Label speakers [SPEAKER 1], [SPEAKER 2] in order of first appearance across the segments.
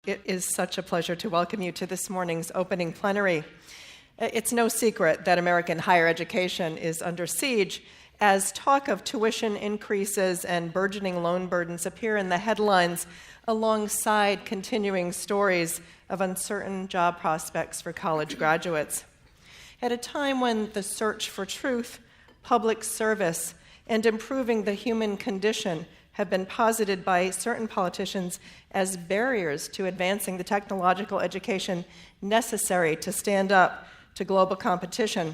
[SPEAKER 1] It is such a pleasure to welcome you to this morning's opening plenary. It's no secret that American higher education is under siege as talk of tuition increases and burgeoning loan burdens appear in the headlines alongside continuing stories of uncertain job prospects for college graduates. At a time when the search for truth, public service, and improving the human condition have been posited by certain politicians as barriers to advancing the technological education necessary to stand up to global competition,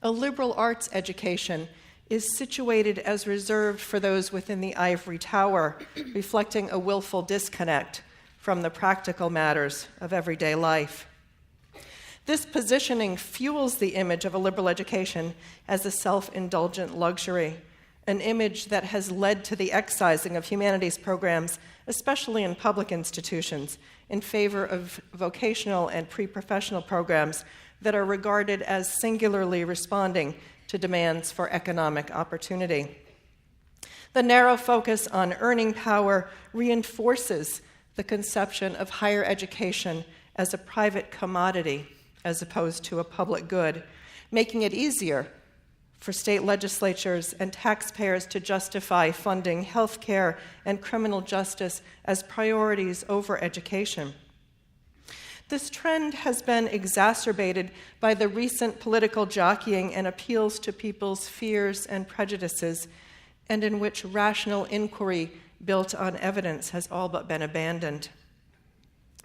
[SPEAKER 1] a liberal arts education is situated as reserved for those within the ivory tower, reflecting a willful disconnect from the practical matters of everyday life. This positioning fuels the image of a liberal education as a self-indulgent luxury, an image that has led to the excising of humanities programs, especially in public institutions, in favor of vocational and pre-professional programs that are regarded as singularly responding to demands for economic opportunity. The narrow focus on earning power reinforces the conception of higher education as a private commodity as opposed to a public good, making it easier for state legislatures and taxpayers to justify funding health care and criminal justice as priorities over education. This trend has been exacerbated by the recent political jockeying and appeals to people's fears and prejudices, and in which rational inquiry built on evidence has all but been abandoned.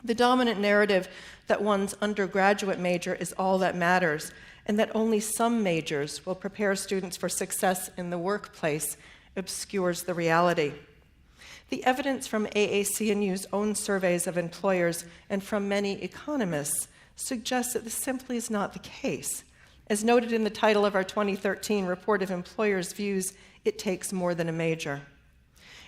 [SPEAKER 1] The dominant narrative that one's undergraduate major is all that matters, and that only some majors will prepare students for success in the workplace obscures the reality. The evidence from AAC&U's own surveys of employers and from many economists suggests that this simply is not the case. As noted in the title of our 2013 report of employers' views, it takes more than a major.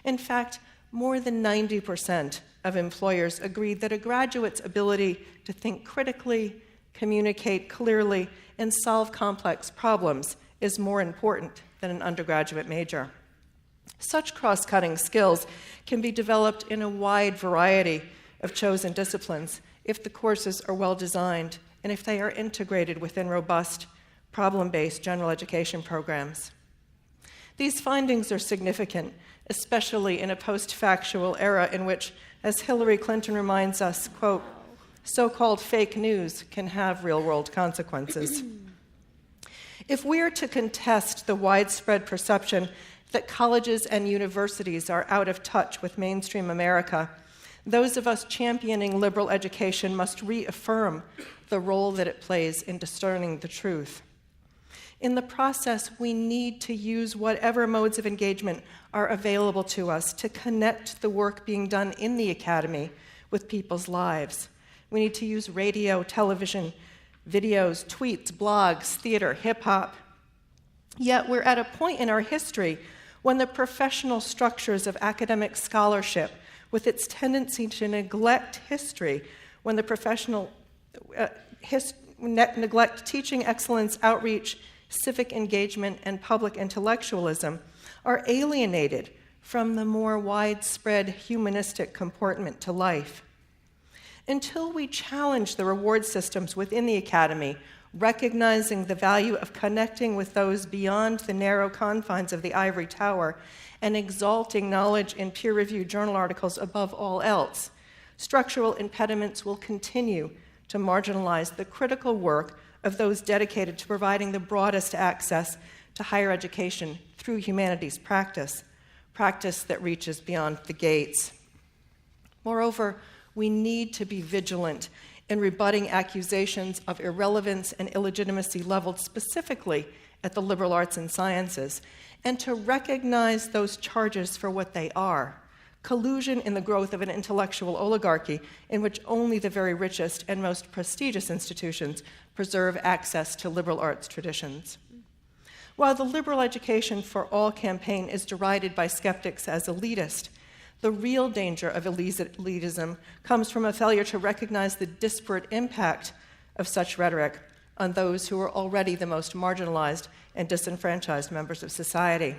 [SPEAKER 1] In fact, more than 90% of employers agreed that a graduate's ability to think critically, communicate clearly, and solve complex problems is more important than an undergraduate major. Such cross-cutting skills can be developed in a wide variety of chosen disciplines if the courses are well designed and if they are integrated within robust, problem-based general education programs. These findings are significant, especially in a post-factual era in which, as Hillary Clinton reminds us, quote, so-called fake news can have real-world consequences. If we are to contest the widespread perception that colleges and universities are out of touch with mainstream America, those of us championing liberal education must reaffirm the role that it plays in discerning the truth. In the process, we need to use whatever modes of engagement are available to us to connect the work being done in the academy with people's lives. We need to use radio, television, videos, tweets, blogs, theater, hip-hop. Yet we're at a point in our history when the professional structures of academic scholarship, with its tendency to neglect history, when the professional neglect teaching excellence, outreach, civic engagement, and public intellectualism, are alienated from the more widespread humanistic comportment to life. Until we challenge the reward systems within the academy, recognizing the value of connecting with those beyond the narrow confines of the ivory tower and exalting knowledge in peer-reviewed journal articles above all else, structural impediments will continue to marginalize the critical work of those dedicated to providing the broadest access to higher education through humanities practice that reaches beyond the gates. Moreover, we need to be vigilant in rebutting accusations of irrelevance and illegitimacy leveled specifically at the liberal arts and sciences, and to recognize those charges for what they are: collusion in the growth of an intellectual oligarchy in which only the very richest and most prestigious institutions preserve access to liberal arts traditions. While the Liberal Education for All campaign is derided by skeptics as elitist, the real danger of elitism comes from a failure to recognize the disparate impact of such rhetoric on those who are already the most marginalized and disenfranchised members of society.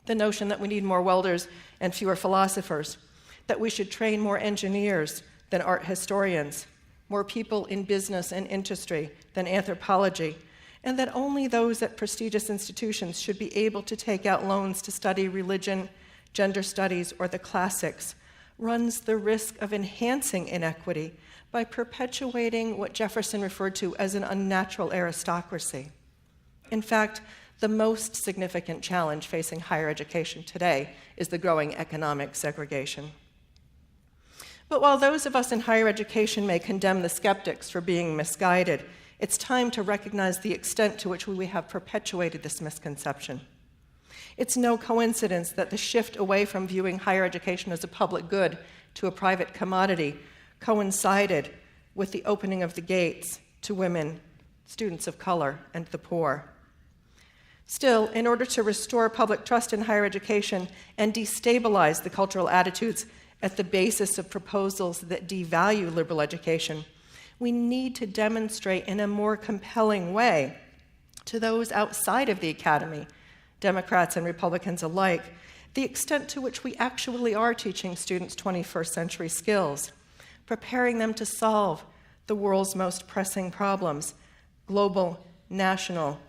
[SPEAKER 1] The notion that we need more welders and fewer philosophers, that we should train more engineers, than art historians, more people in business and industry than anthropology, and that only those at prestigious institutions should be able to take out loans to study religion, gender studies, or the classics, runs the risk of enhancing inequity by perpetuating what Jefferson referred to as an unnatural aristocracy. In fact, the most significant challenge facing higher education today is the growing economic segregation. But while those of us in higher education may condemn the skeptics for being misguided, it's time to recognize the extent to which we have perpetuated this misconception. It's no coincidence that the shift away from viewing higher education as a public good to a private commodity coincided with the opening of the gates to women, students of color, and the poor. Still, in order to restore public trust in higher education and destabilize the cultural attitudes at the basis of proposals that devalue liberal education, we need to demonstrate in a more compelling way to those outside of the academy, Democrats and Republicans alike, the extent to which we actually are teaching students 21st century skills, preparing them to solve the world's most pressing problems, global, national,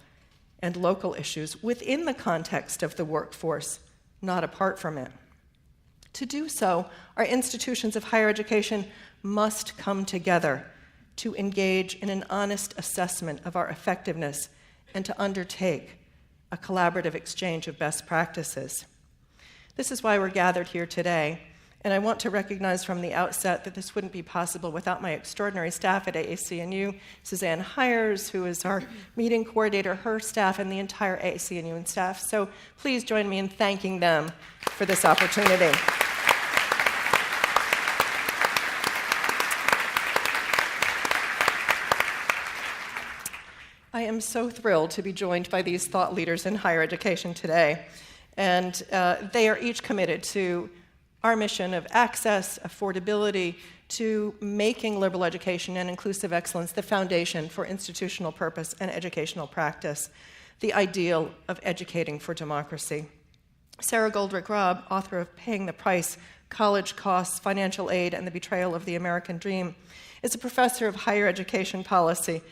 [SPEAKER 1] and local issues within the context of the workforce, not apart from it. To do so, our institutions of higher education must come together to engage in an honest assessment of our effectiveness and to undertake a collaborative exchange of best practices. This is why we're gathered here today, and I want to recognize from the outset that this wouldn't be possible without my extraordinary staff at AAC&U, Suzanne Hires, who is our meeting coordinator, her staff, and the entire AAC&U and staff. So please join me in thanking them for this opportunity. I am so thrilled to be joined by these thought leaders in higher education today, and they are each committed to our mission of access, affordability, to making liberal education and inclusive excellence the foundation for institutional purpose and educational practice, the ideal of educating for democracy. Sara Goldrick-Rab, author of Paying the Price, College Costs, Financial Aid, and the Betrayal of the American Dream, is a professor of higher education policy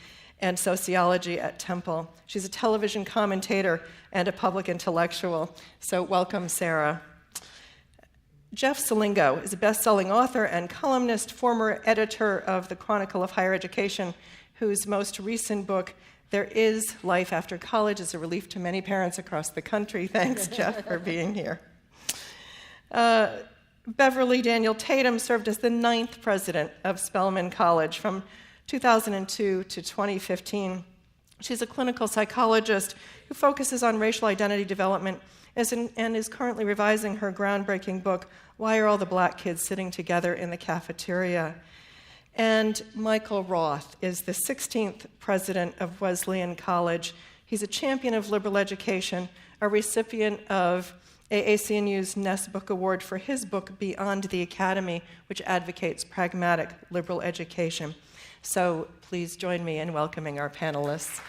[SPEAKER 1] and sociology at Temple. She's a television commentator and a public intellectual. So welcome, Sara. Jeff Selingo is a best-selling author and columnist, former editor of the Chronicle of Higher Education, whose most recent book, There Is Life After College, is a relief to many parents across the country. Thanks, Jeff, for being here. Beverly Daniel Tatum served as the 9th president of Spelman College from 2002 to 2015. She's a clinical psychologist who focuses on racial identity development and is currently revising her groundbreaking book, Why Are All the Black Kids Sitting Together in the Cafeteria? And Michael Roth is the 16th president of Wesleyan College. He's a champion of liberal education, a recipient of AAC&U's Ness Book Award for his book, Beyond the Academy, which advocates pragmatic liberal education. So please join me in welcoming our panelists.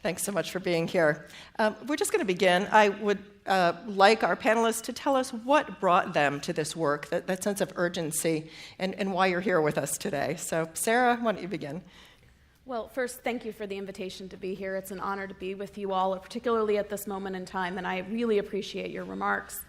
[SPEAKER 1] Thanks so much for being here. We're just going to begin. I would like our panelists to tell us what brought them to this work, that sense of urgency, and why you're here with us today. So, Sara, why don't you begin?
[SPEAKER 2] Well, first, thank you for the invitation to be here. It's an honor to be with you all, particularly at this moment in time, and I really appreciate your remarks.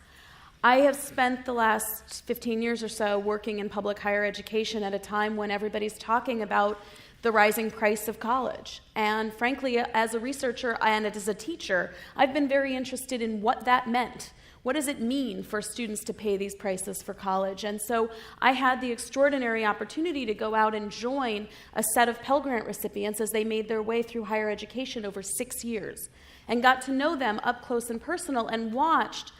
[SPEAKER 2] I have spent the last 15 years or so working in public higher education at a time when everybody's talking about the rising price of college. And frankly, as a researcher and as a teacher, I've been very interested in what that meant. What does it mean for students to pay these prices for college? And so I had the extraordinary opportunity to go out and join a set of Pell Grant recipients as they made their way through higher education over 6 years, and got to know them up close and personal, and watched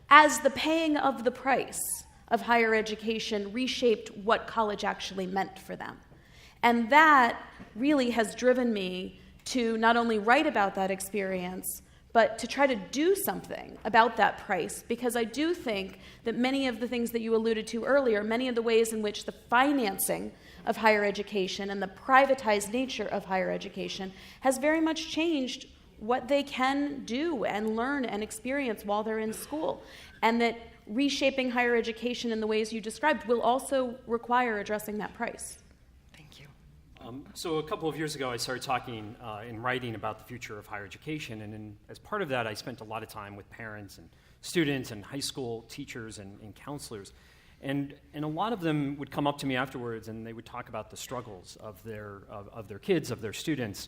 [SPEAKER 2] as the paying of the price of higher education reshaped what college actually meant for them. And that really has driven me to not only write about that experience, but to try to do something about that price, because I do think that many of the things that you alluded to earlier, many of the ways in which the financing of higher education and the privatized nature of higher education has very much changed what they can do and learn and experience while they're in school. And that reshaping higher education in the ways you described will also require addressing that price.
[SPEAKER 1] Thank you.
[SPEAKER 3] So a couple of years ago, I started talking and writing about the future of higher education, and as part of that, I spent a lot of time with parents and students and high school teachers and counselors. And a lot of them would come up to me afterwards, and they would talk about the struggles of their kids, of their students,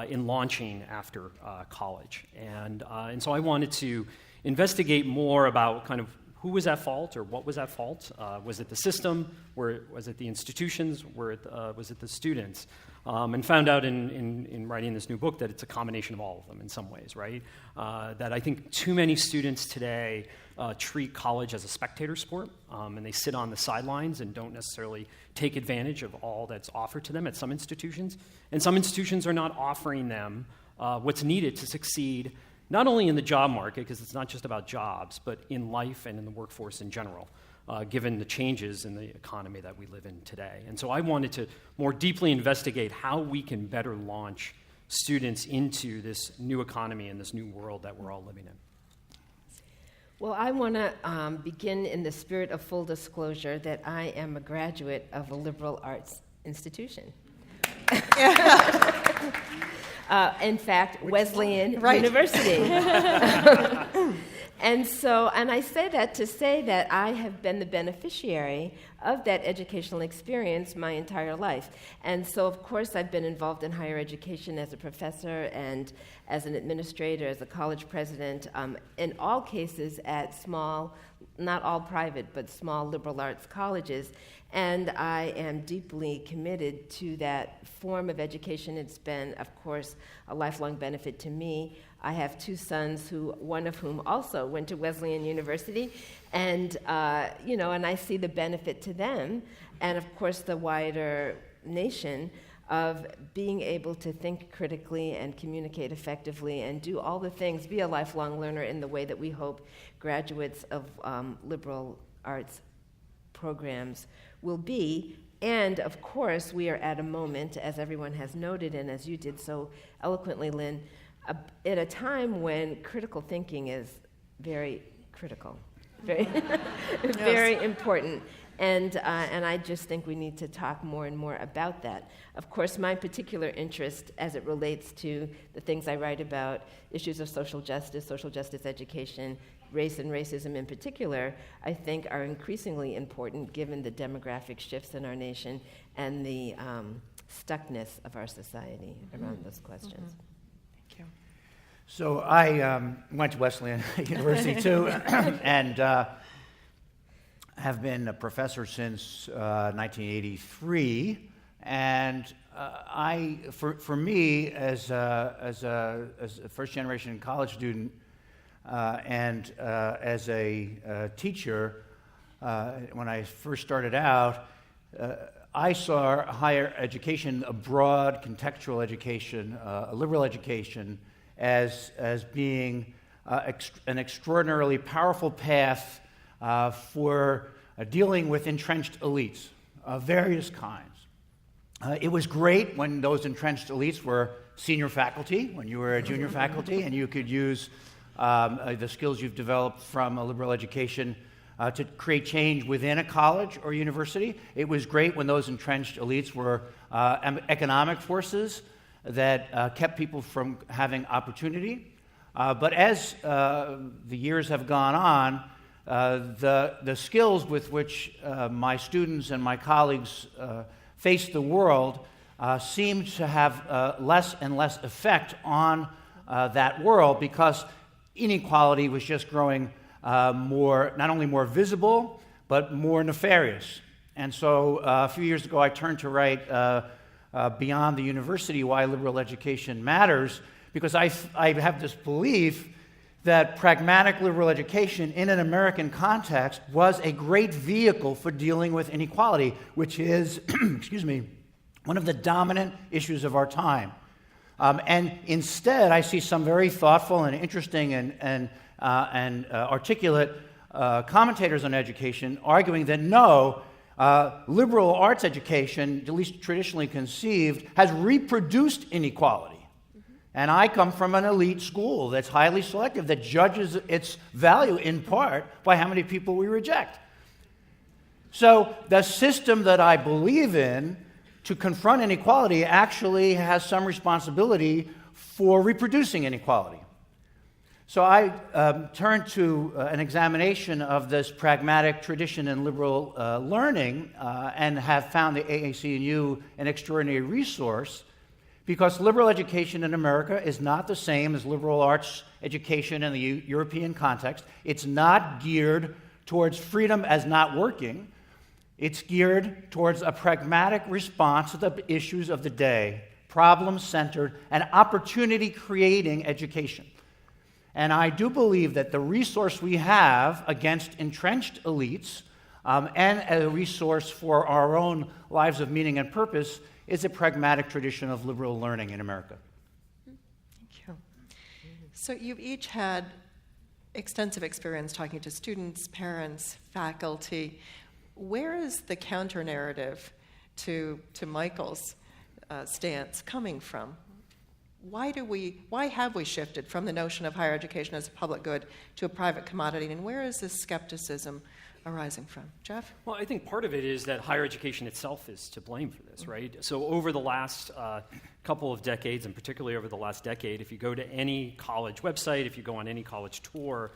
[SPEAKER 3] in launching after college. And so I wanted to investigate more about kind of who was at fault or what was at fault. Was it the system? Was it the institutions? Was it the students? And found out in writing this new book that it's a combination of all of them in some ways, right? That I think too many students today treat college as a spectator sport, and they sit on the sidelines and don't necessarily take advantage of all that's offered to them at some institutions. And some institutions are not offering them what's needed to succeed, not only in the job market, because it's not just about jobs, but in life and in the workforce in general, given the changes in the economy that we live in today. And so I wanted to more deeply investigate how we can better launch students into this new economy and this new world that we're all living in.
[SPEAKER 4] Well, I want to begin in the spirit of full disclosure that I am a graduate of a liberal arts institution. In fact, Wesleyan University. And I say that to say that I have been the beneficiary of that educational experience my entire life. And so, of course, I've been involved in higher education as a professor and as an administrator, as a college president, in all cases at small, not all private, but small liberal arts colleges. And I am deeply committed to that form of education. It's been, of course, a lifelong benefit to me. I have two sons, one of whom also went to Wesleyan University, and and I see the benefit to them, and of course the wider nation, of being able to think critically and communicate effectively and do all the things, be a lifelong learner in the way that we hope graduates of liberal arts programs will be. And of course, we are at a moment, as everyone has noted, and as you did so eloquently, Lynn, at a time when critical thinking is very critical, very, very important. And I just think we need to talk more and more about that. Of course, my particular interest as it relates to the things I write about, issues of social justice education, race and racism in particular, I think are increasingly important given the demographic shifts in our nation and the stuckness of our society around those questions.
[SPEAKER 1] Mm-hmm. Thank you.
[SPEAKER 5] So I went to Wesleyan University too, and have been a professor since 1983. And for me, as a first-generation college student and as a teacher, when I first started out, I saw higher education, a broad contextual education, a liberal education, as being an extraordinarily powerful path for dealing with entrenched elites of various kinds. It was great when those entrenched elites were senior faculty, when you were a junior faculty, and you could use the skills you've developed from a liberal education to create change within a college or university. It was great when those entrenched elites were economic forces that kept people from having opportunity. But as the years have gone on, the skills with which my students and my colleagues face the world seem to have less and less effect on that world, because inequality was just growing not only more visible, but more nefarious. And so a few years ago, I turned to write Beyond the University, Why Liberal Education Matters, because I have this belief that pragmatic liberal education in an American context was a great vehicle for dealing with inequality, which is, one of the dominant issues of our time. And instead, I see some very thoughtful and interesting and articulate commentators on education arguing that no, liberal arts education, at least traditionally conceived, has reproduced inequality. And I come from an elite school that's highly selective, that judges its value in part by how many people we reject. So the system that I believe in to confront inequality actually has some responsibility for reproducing inequality. So I turned to an examination of this pragmatic tradition in liberal learning and have found the AAC&U an extraordinary resource, because liberal education in America is not the same as liberal arts education in the European context. It's not geared towards freedom as not working. It's geared towards a pragmatic response to the issues of the day, problem-centered and opportunity-creating education. And I do believe that the resource we have against entrenched elites and a resource for our own lives of meaning and purpose is a pragmatic tradition of liberal learning in America.
[SPEAKER 1] Thank you. So you've each had extensive experience talking to students, parents, faculty. Where is the counter-narrative to Michael's stance coming from? Why have we shifted from the notion of higher education as a public good to a private commodity, and where is this skepticism arising from? Jeff?
[SPEAKER 3] Well, I think part of it is that higher education itself is to blame for this, right? So over the last couple of decades, and particularly over the last decade, if you go to any college website, if you go on any college tour,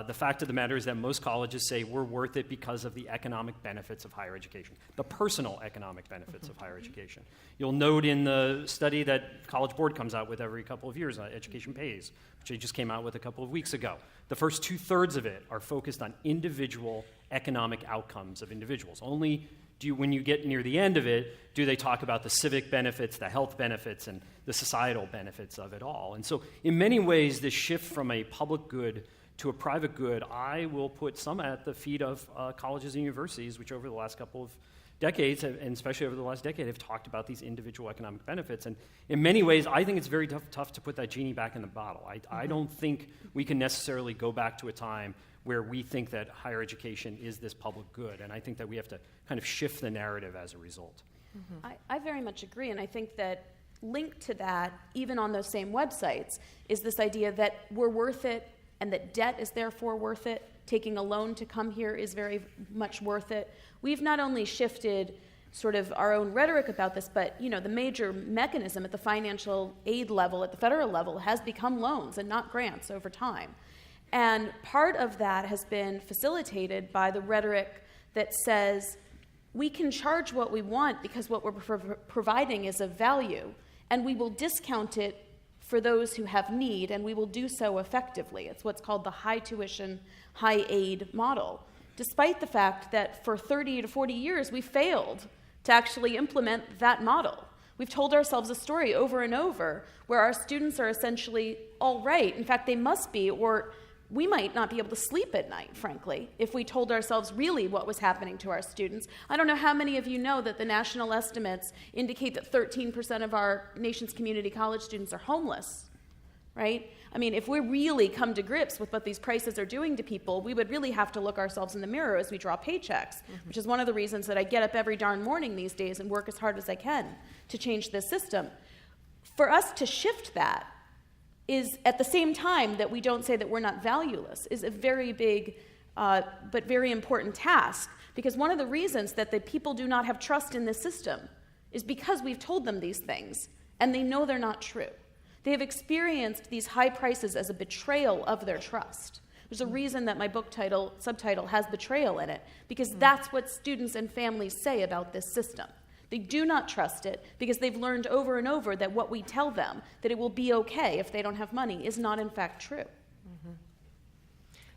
[SPEAKER 3] the fact of the matter is that most colleges say we're worth it because of the economic benefits of higher education, the personal economic benefits of higher education. You'll note in the study that College Board comes out with every couple of years, Education Pays, which they just came out with a couple of weeks ago. The first 2/3 of it are focused on individual economic outcomes of individuals. Only when you get near the end of it, do they talk about the civic benefits, the health benefits, and the societal benefits of it all. And so in many ways, this shift from a public good to a private good, I will put some at the feet of colleges and universities, which over the last couple of decades, and especially over the last decade, have talked about these individual economic benefits. And in many ways, I think it's very tough to put that genie back in the bottle. I don't think we can necessarily go back to a time where we think that higher education is this public good. And I think that we have to kind of shift the narrative as a result.
[SPEAKER 2] I very much agree, and I think that linked to that, even on those same websites, is this idea that we're worth it and that debt is therefore worth it. Taking a loan to come here is very much worth it. We've not only shifted sort of our own rhetoric about this, but the major mechanism at the financial aid level, at the federal level, has become loans and not grants over time. And part of that has been facilitated by the rhetoric that says we can charge what we want because what we're providing is of value, and we will discount it for those who have need, and we will do so effectively. It's what's called the high tuition, high aid model, despite the fact that for 30 to 40 years we failed to actually implement that model. We've told ourselves a story over and over where our students are essentially all right. In fact, they must be, or we might not be able to sleep at night, frankly, if we told ourselves really what was happening to our students. I don't know how many of you know that the national estimates indicate that 13% of our nation's community college students are homeless, right? I mean, if we really come to grips with what these prices are doing to people, we would really have to look ourselves in the mirror as we draw paychecks, which is one of the reasons that I get up every darn morning these days and work as hard as I can to change this system. For us to shift that is, at the same time that we don't say that we're not valueless, is a very big but very important task. Because one of the reasons that the people do not have trust in this system is because we've told them these things, and they know they're not true. They have experienced these high prices as a betrayal of their trust. There's a reason that my book subtitle has betrayal in it, because that's what students and families say about this system. They do not trust it because they've learned over and over that what we tell them, that it will be okay if they don't have money, is not in fact true.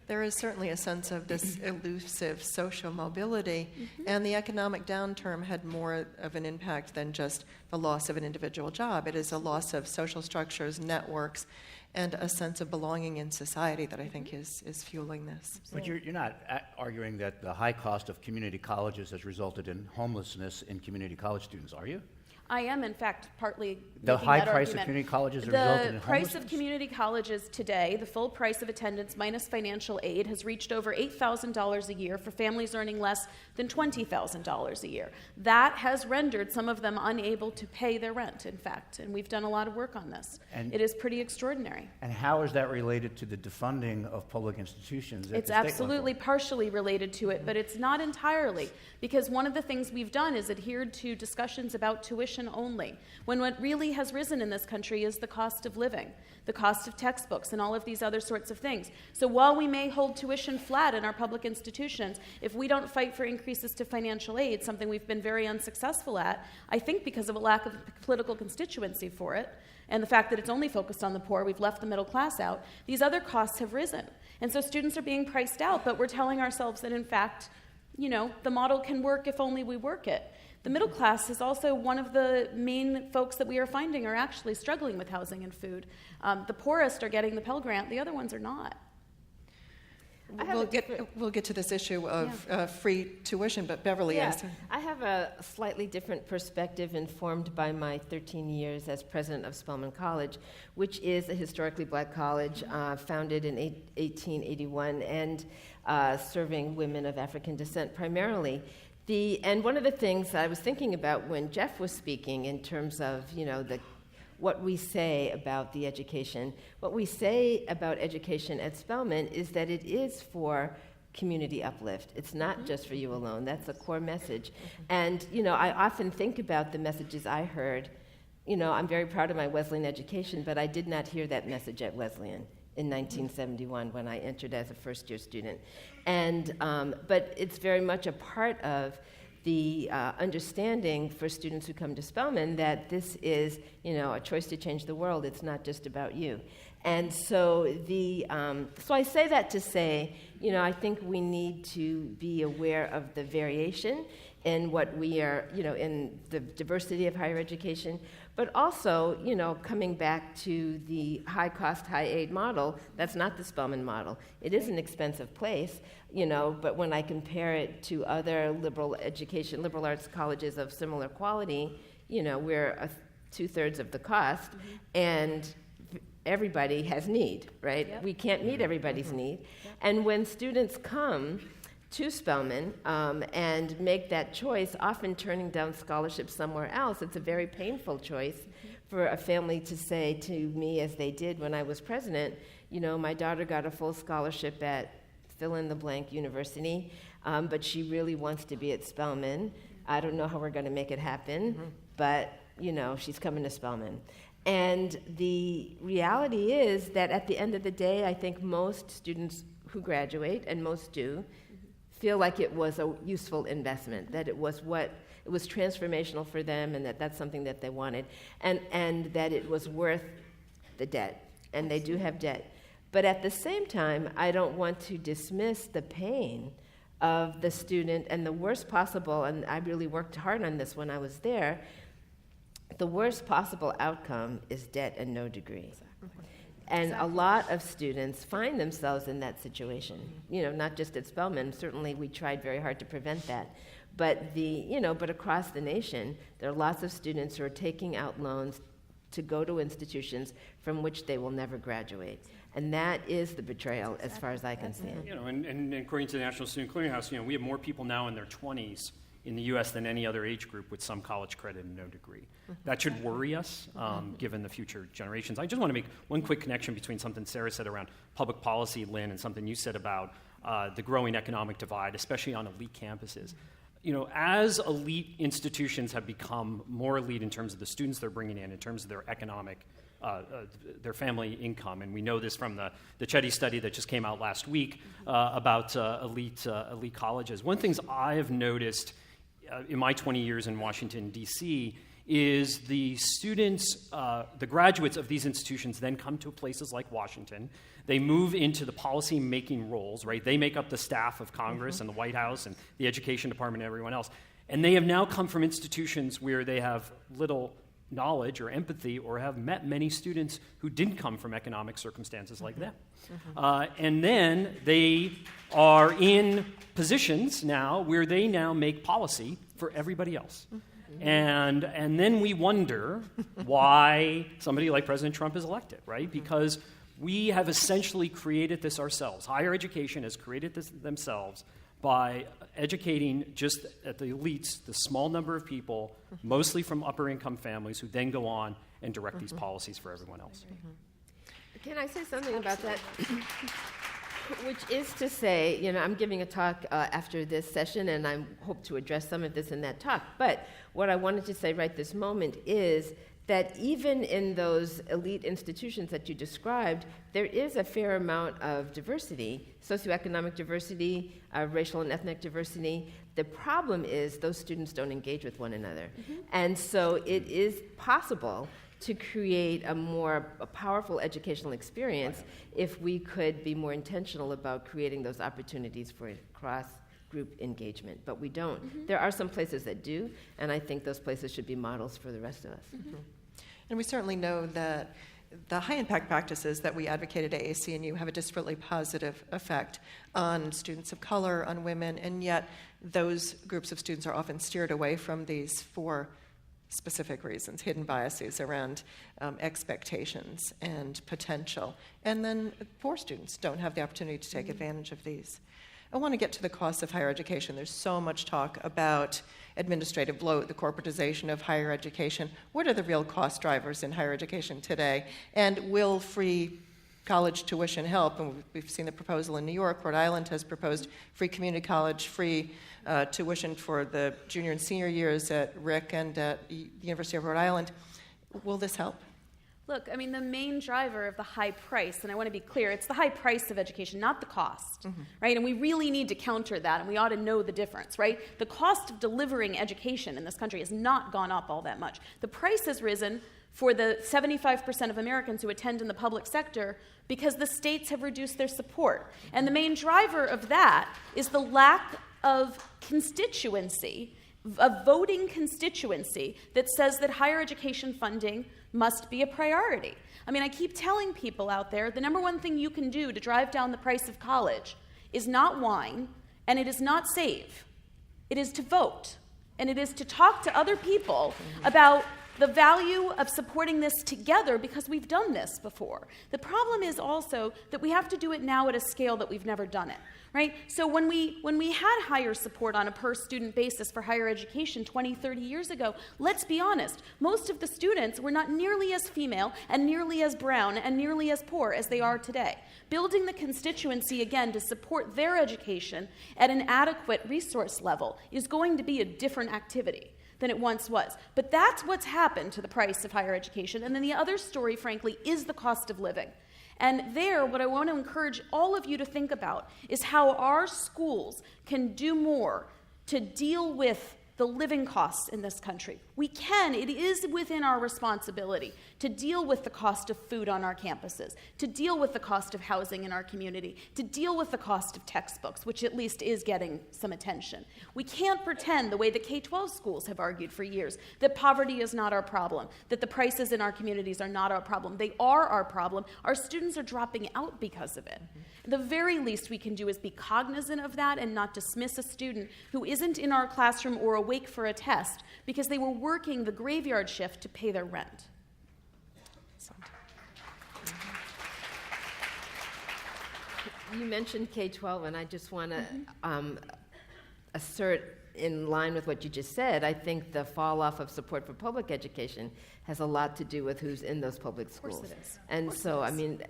[SPEAKER 1] There is certainly a sense of this elusive social mobility, and the economic downturn had more of an impact than just the loss of an individual job. It is a loss of social structures, networks, and a sense of belonging in society that I think is fueling this.
[SPEAKER 5] But you're not arguing that the high cost of community colleges has resulted in homelessness in community college students, are you?
[SPEAKER 2] I am, in fact, partly
[SPEAKER 5] The
[SPEAKER 2] making
[SPEAKER 5] high
[SPEAKER 2] that
[SPEAKER 5] price of
[SPEAKER 2] argument.
[SPEAKER 5] community colleges resulted in
[SPEAKER 2] The price of
[SPEAKER 5] homelessness?
[SPEAKER 2] community colleges today, the full price of attendance minus financial aid, has reached over $8,000 a year for families earning less than $20,000 a year. That has rendered some of them unable to pay their rent, in fact, and we've done a lot of work on this.
[SPEAKER 5] And-
[SPEAKER 2] It is pretty extraordinary.
[SPEAKER 5] And how is that related to the defunding of public institutions? at
[SPEAKER 2] It's
[SPEAKER 5] the state level?
[SPEAKER 2] absolutely partially related to it, but it's not entirely, because one of the things we've done is adhered to discussions about tuition only, when what really has risen in this country is the cost of living, the cost of textbooks, and all of these other sorts of things. So while we may hold tuition flat in our public institutions, if we don't fight for increases to financial aid, something we've been very unsuccessful at, I think because of a lack of political constituency for it, and the fact that it's only focused on the poor, we've left the middle class out, these other costs have risen. And so students are being priced out, but we're telling ourselves that, in fact, the model can work if only we work it. The middle class is also one of the main folks that we are finding are actually struggling with housing and food. The poorest are getting the Pell Grant, the other ones are not.
[SPEAKER 1] We'll get to this issue of free tuition, but Beverly asked.
[SPEAKER 4] I have a slightly different perspective informed by my 13 years as president of Spelman College, which is a historically black college founded in 1881 and serving women of African descent primarily. And one of the things I was thinking about when Jeff was speaking in terms of, what we say about the education. What we say about education at Spelman is that it is for community uplift. It's not just for you alone. That's a core message. And, I often think about the messages I heard. I'm very proud of my Wesleyan education, but I did not hear that message at Wesleyan in 1971 when I entered as a first-year student. And, but it's very much a part of the understanding for students who come to Spelman that this is, a choice to change the world. It's not just about you. And so so I say that to say, I think we need to be aware of the variation in what we are, in the diversity of higher education, but also, coming back to the high-cost, high-aid model, that's not the Spelman model. It is an expensive place, but when I compare it to other liberal arts colleges of similar quality, we're 2/3 of the cost, and everybody has need, right?
[SPEAKER 2] Yep.
[SPEAKER 4] We can't meet everybody's need. And when students come to Spelman and make that choice, often turning down scholarships somewhere else, it's a very painful choice for a family to say to me, as they did when I was president, my daughter got a full scholarship at fill-in-the-blank university, but she really wants to be at Spelman. I don't know how we're going to make it happen, but, she's coming to Spelman. And the reality is that at the end of the day, I think most students who graduate, and most do, feel like it was a useful investment, that it was transformational for them, and that's something that they wanted, and that it was worth the debt, and they do have debt. But at the same time, I don't want to dismiss the pain of the student, and the worst possible, and I really worked hard on this when I was there, the worst possible outcome is debt and no degree. And a lot of students find themselves in that situation, not just at Spelman. Certainly we tried very hard to prevent that. But but across the nation, there are lots of students who are taking out loans to go to institutions from which they will never graduate. And that is the betrayal, as far as I can see it.
[SPEAKER 3] And according to the National Student Clearinghouse, we have more people now in their 20s in the U.S. than any other age group with some college credit and no degree. That should worry us, given the future generations. I just want to make one quick connection between something Sara said around public policy, Lynn, and something you said about the growing economic divide, especially on elite campuses. As elite institutions have become more elite in terms of the students they're bringing in terms of their economic, their family income, and we know this from the Chetty study that just came out last week about elite colleges. One of the things I've noticed in my 20 years in Washington, D.C., is the students, the graduates of these institutions then come to places like Washington. They move into the policy-making roles, right? They make up the staff of Congress and the White House and the Education Department and everyone else. And they have now come from institutions where they have little knowledge or empathy or have met many students who didn't come from economic circumstances like them. And then they are in positions now where they now make policy for everybody else. And then we wonder why somebody like President Trump is elected, right? Because we have essentially created this ourselves. Higher education has created this themselves by educating just at the elites, the small number of people, mostly from upper income families, who then go on and direct these policies for everyone else.
[SPEAKER 4] Can I say something about that? Which is to say, I'm giving a talk after this session, and I hope to address some of this in that talk. But what I wanted to say right this moment is that even in those elite institutions that you described, there is a fair amount of diversity, socioeconomic diversity, racial and ethnic diversity. The problem is those students don't engage with one another. And so it is possible to create a more powerful educational experience if we could be more intentional about creating those opportunities for cross-group engagement. But we don't. There are some places that do, and I think those places should be models for the rest of us.
[SPEAKER 1] And we certainly know that the high-impact practices that we advocate at AAC&U have a disparately positive effect on students of color, on women, and yet those groups of students are often steered away from these for specific reasons, hidden biases around expectations and potential. And then poor students don't have the opportunity to take advantage of these. I want to get to the costs of higher education. There's so much talk about administrative bloat, the corporatization of higher education. What are the real cost drivers in higher education today? And will free college tuition help? And we've seen the proposal in New York. Rhode Island has proposed free community college, free tuition for the junior and senior years at Rick and at the University of Rhode Island. Will this help?
[SPEAKER 2] Look, I mean, the main driver of the high price, and I want to be clear, it's the high price of education, not the cost, right? And we really need to counter that, and we ought to know the difference, right? The cost of delivering education in this country has not gone up all that much. The price has risen for the 75% of Americans who attend in the public sector because the states have reduced their support. And the main driver of that is the lack of constituency, a voting constituency that says that higher education funding must be a priority. I mean, I keep telling people out there, the number one thing you can do to drive down the price of college is not whine, and it is not save. It is to vote, and it is to talk to other people about the value of supporting this together because we've done this before. The problem is also that we have to do it now at a scale that we've never done it. Right? So when we had higher support on a per-student basis for higher education 20, 30 years ago, let's be honest, most of the students were not nearly as female and nearly as brown and nearly as poor as they are today. Building the constituency, again, to support their education at an adequate resource level is going to be a different activity than it once was. But that's what's happened to the price of higher education. And then the other story, frankly, is the cost of living. And there, what I want to encourage all of you to think about is how our schools can do more to deal with the living costs in this country. We can, it is within our responsibility to deal with the cost of food on our campuses, to deal with the cost of housing in our community, to deal with the cost of textbooks, which at least is getting some attention. We can't pretend, the way the K-12 schools have argued for years, that poverty is not our problem, that the prices in our communities are not our problem. They are our problem. Our students are dropping out because of it. The very least we can do is be cognizant of that and not dismiss a student who isn't in our classroom or awake for a test because they were working the graveyard shift to pay their rent.
[SPEAKER 4] You mentioned K-12, and I just want to assert, in line with what you just said, I think the fall-off of support for public education has a lot to do with who's in those public schools.
[SPEAKER 2] Of course it is.
[SPEAKER 4] And so, I mean,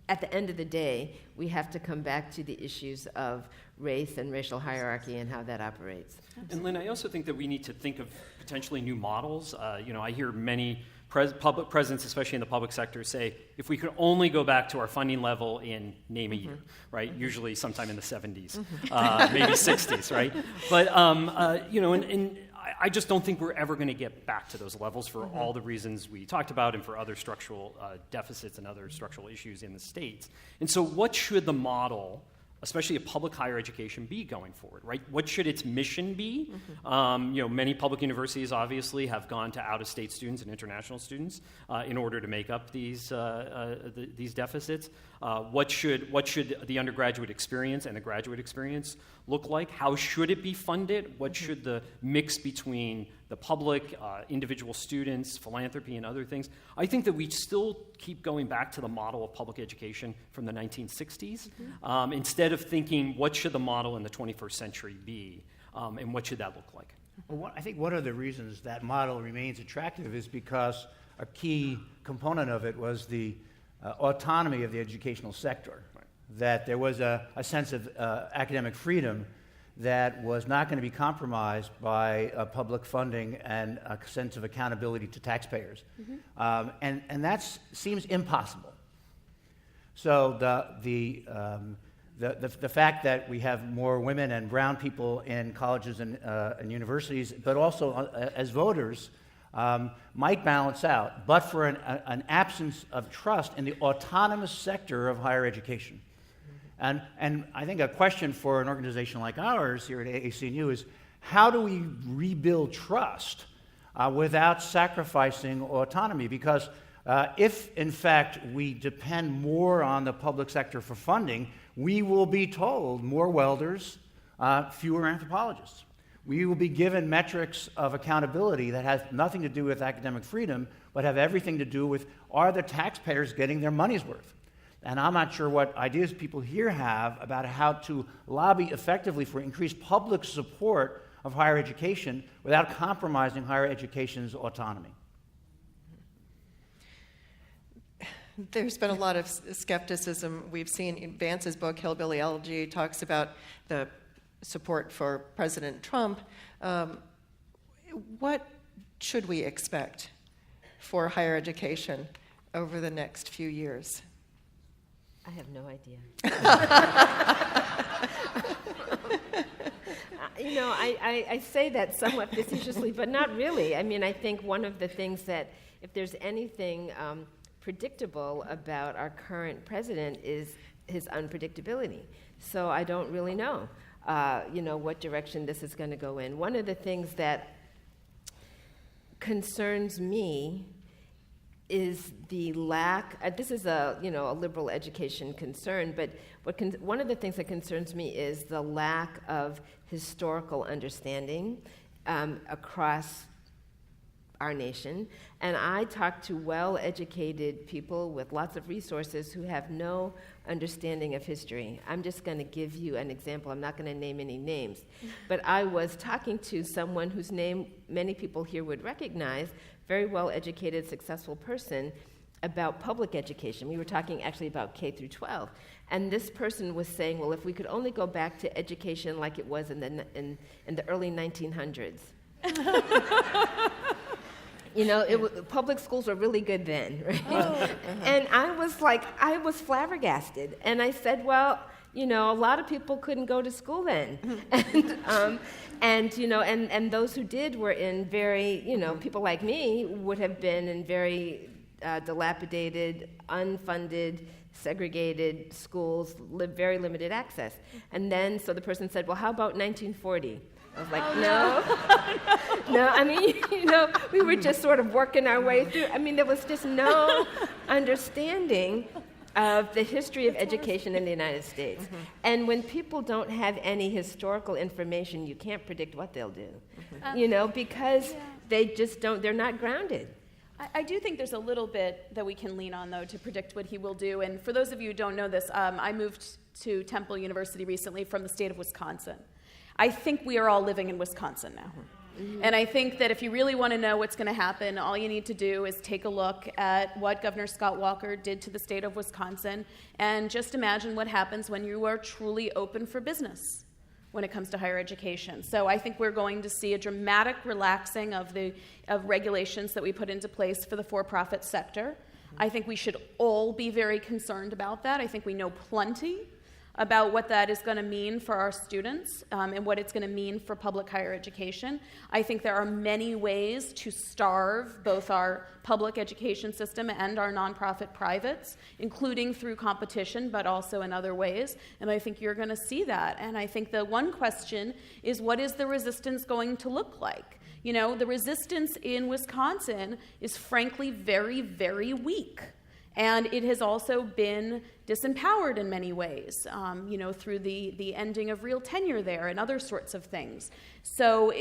[SPEAKER 4] at the end of the day, we have to come back to the issues of race and racial hierarchy and how that operates.
[SPEAKER 3] And Lynn, I also think that we need to think of potentially new models. I hear many public presidents, especially in the public sector, say, if we could only go back to our funding level in name a year, right? Usually sometime in the 70s, maybe 60s, right? But, and I just don't think we're ever going to get back to those levels for all the reasons we talked about and for other structural deficits and other structural issues in the states. And so what should the model, especially a public higher education, be going forward, right? What should its mission be? Many public universities obviously have gone to out-of-state students and international students in order to make up these deficits. What should the undergraduate experience and the graduate experience look like? How should it be funded? What should the mix between the public, individual students, philanthropy, and other things? I think that we still keep going back to the model of public education from the 1960s, instead of thinking, what should the model in the 21st century be, and what should that look like?
[SPEAKER 5] Well, I think one of the reasons that model remains attractive is because a key component of it was the autonomy of the educational sector, that there was a sense of academic freedom that was not going to be compromised by public funding and a sense of accountability to taxpayers. And that seems impossible. So the fact that we have more women and brown people in colleges and universities, but also as voters, might balance out, but for an absence of trust in the autonomous sector of higher education. And I think a question for an organization like ours here at AAC&U is, how do we rebuild trust without sacrificing autonomy? Because if, in fact, we depend more on the public sector for funding, we will be told more welders, fewer anthropologists. We will be given metrics of accountability that has nothing to do with academic freedom, but have everything to do with, are the taxpayers getting their money's worth? And I'm not sure what ideas people here have about how to lobby effectively for increased public support of higher education without compromising higher education's autonomy.
[SPEAKER 1] There's been a lot of skepticism. We've seen Vance's book, Hillbilly Elegy, talks about the support for President Trump. What should we expect for higher education over the next few years?
[SPEAKER 4] I have no idea. I say that somewhat facetiously, but not really. I mean, I think one of the things that, if there's anything predictable about our current president, is his unpredictability. So I don't really know, what direction this is going to go in. One of the things that concerns me is the lack, this is a liberal education concern, but one of the things that concerns me is the lack of historical understanding across our nation. And I talk to well-educated people with lots of resources who have no understanding of history. I'm just going to give you an example. I'm not going to name any names. But I was talking to someone whose name many people here would recognize, very well-educated, successful person, about public education. We were talking actually about K through 12. And this person was saying, well, if we could only go back to education like it was in the early 1900s. Public schools were really good then, right? Oh. And I was flabbergasted. And I said, well, a lot of people couldn't go to school then. And those who did were in very, people like me would have been in very dilapidated, unfunded, segregated schools, very limited access. And then, so the person said, well, how about 1940? I was like, no. I mean, we were just sort of working our way through. I mean, there was just no understanding of the history of education in the United States. Mm-hmm. And when people don't have any historical information, you can't predict what they'll do, because they just don't, they're not grounded.
[SPEAKER 2] I do think there's a little bit that we can lean on, though, to predict what he will do. And for those of you who don't know this, I moved to Temple University recently from the state of Wisconsin. I think we are all living in Wisconsin now. Mm-hmm. And I think that if you really want to know what's going to happen, all you need to do is take a look at what Governor Scott Walker did to the state of Wisconsin, and just imagine what happens when you are truly open for business when it comes to higher education. So I think we're going to see a dramatic relaxing of regulations that we put into place for the for-profit sector. I think we should all be very concerned about that. I think we know plenty about what that is going to mean for our students and what it's going to mean for public higher education. I think there are many ways to starve both our public education system and our nonprofit privates, including through competition, but also in other ways. And I think you're going to see that. And I think the one question is, what is the resistance going to look like? The resistance in Wisconsin is frankly very, very weak. And it has also been disempowered in many ways, through the ending of real tenure there and other sorts of things. So,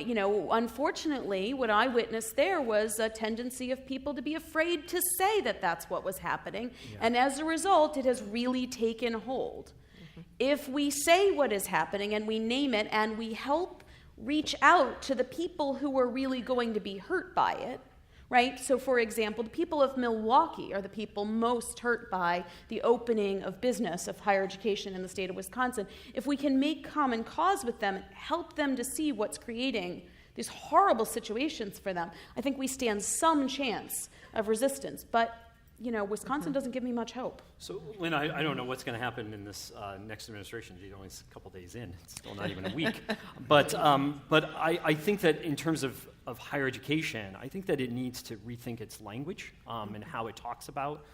[SPEAKER 2] unfortunately, what I witnessed there was a tendency of people to be afraid to say that that's what was happening. Yeah. And as a result, it has really taken hold. Mm-hmm. If we say what is happening and we name it and we help reach out to the people who are really going to be hurt by it, right? So, for example, the people of Milwaukee are the people most hurt by the opening of business, of higher education in the state of Wisconsin. If we can make common cause with them and help them to see what's creating these horrible situations for them, I think we stand some chance of resistance. But, Wisconsin doesn't give me much hope.
[SPEAKER 3] So, Lynn, I don't know what's going to happen in this next administration. It's only a couple days in. It's still not even a week. But I think that in terms of higher education, I think that it needs to rethink its language and how it talks about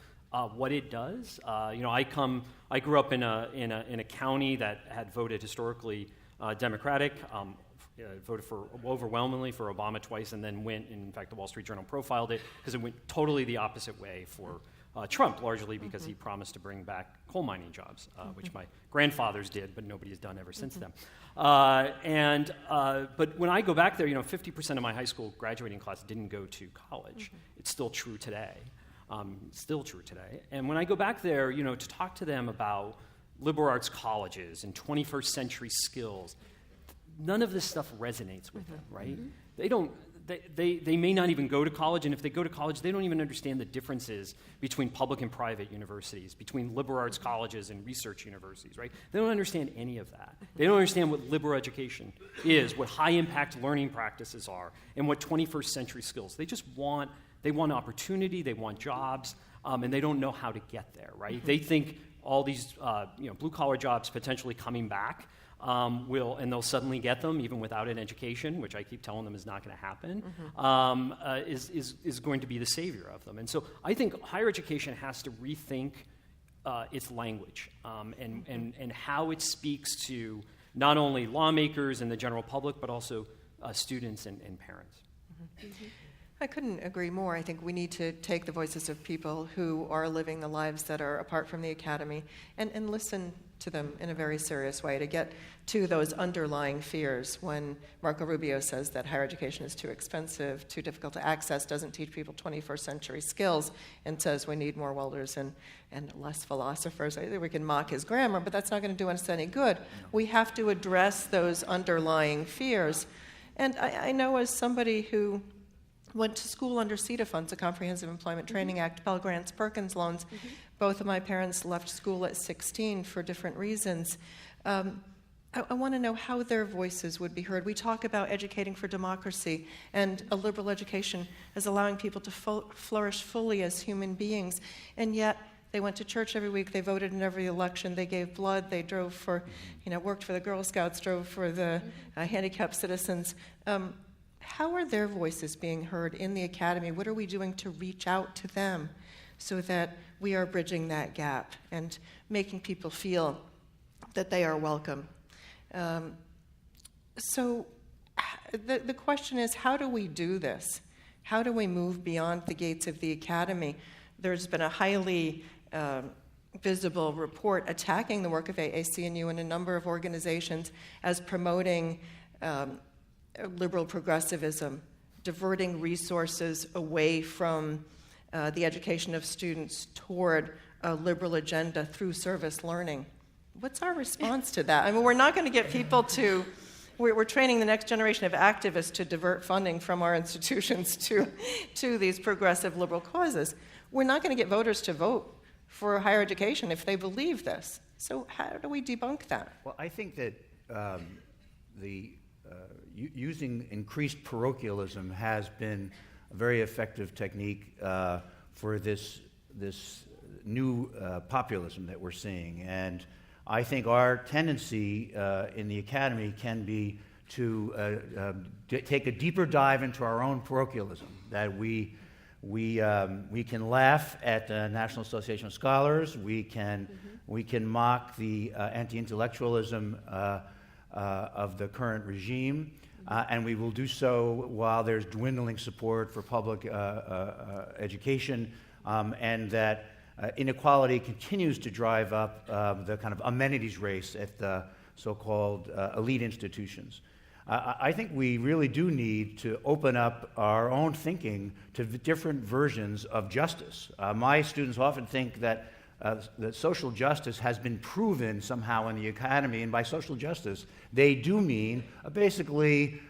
[SPEAKER 3] what it does. I grew up in a county that had voted historically Democratic, voted for overwhelmingly for Obama twice, and then went. In fact, the Wall Street Journal profiled it because it went totally the opposite way for Trump, largely because he promised to bring back coal mining jobs, which my grandfathers did, but nobody has done ever since then. But when I go back there, 50% of my high school graduating class didn't go to college. It's still true today. And when I go back there, to talk to them about liberal arts colleges and 21st century skills, none of this stuff resonates with them, right? They don't. They may not even go to college, and if they go to college, they don't even understand the differences between public and private universities, between liberal arts colleges and research universities, right? They don't understand any of that. They don't understand what liberal education is, what high-impact learning practices are, and what 21st century skills. They want opportunity, they want jobs, and they don't know how to get there, right? They think all these blue-collar jobs potentially coming back and they'll suddenly get them even without an education, which I keep telling them is not going to happen, is going to be the savior of them. And so I think higher education has to rethink its language and how it speaks to not only lawmakers and the general public, but also students and parents.
[SPEAKER 1] I couldn't agree more. I think we need to take the voices of people who are living the lives that are apart from the academy and listen to them in a very serious way to get to those underlying fears. When Marco Rubio says that higher education is too expensive, too difficult to access, doesn't teach people 21st century skills, and says we need more welders and less philosophers. I think we can mock his grammar, but that's not going to do us any good. We have to address those underlying fears. And I know as somebody who went to school under CETA funds, the Comprehensive Employment Training Act, Pell Grants, Perkins loans. Both of my parents left school at 16 for different reasons. I want to know how their voices would be heard. We talk about educating for democracy and a liberal education as allowing people to flourish fully as human beings, and yet they went to church every week, they voted in every election, they gave blood, they drove for, worked for the Girl Scouts, drove for the handicapped citizens. How are their voices being heard in the academy? What are we doing to reach out to them so that we are bridging that gap and making people feel that they are welcome? So the question is, how do we do this? How do we move beyond the gates of the academy? There's been a highly visible report attacking the work of AAC&U and a number of organizations as promoting liberal progressivism, diverting resources away from the education of students toward a liberal agenda through service learning. What's our response to that? I mean, we're not going to get people to, we're training the next generation of activists to divert funding from our institutions to these progressive liberal causes. We're not going to get voters to vote for higher education if they believe this. So how do we debunk that?
[SPEAKER 5] Well, I think that using increased parochialism has been a very effective technique for this new populism that we're seeing. And I think our tendency in the academy can be to take a deeper dive into our own parochialism, that we can laugh at the National Association of Scholars, we can mock the anti-intellectualism of the current regime, and we will do so while there's dwindling support for public education, and that inequality continues to drive up the kind of amenities race at the so-called elite institutions. I think we really do need to open up our own thinking to different versions of justice. My students often think that social justice has been proven somehow in the academy, and by social justice, they do mean basically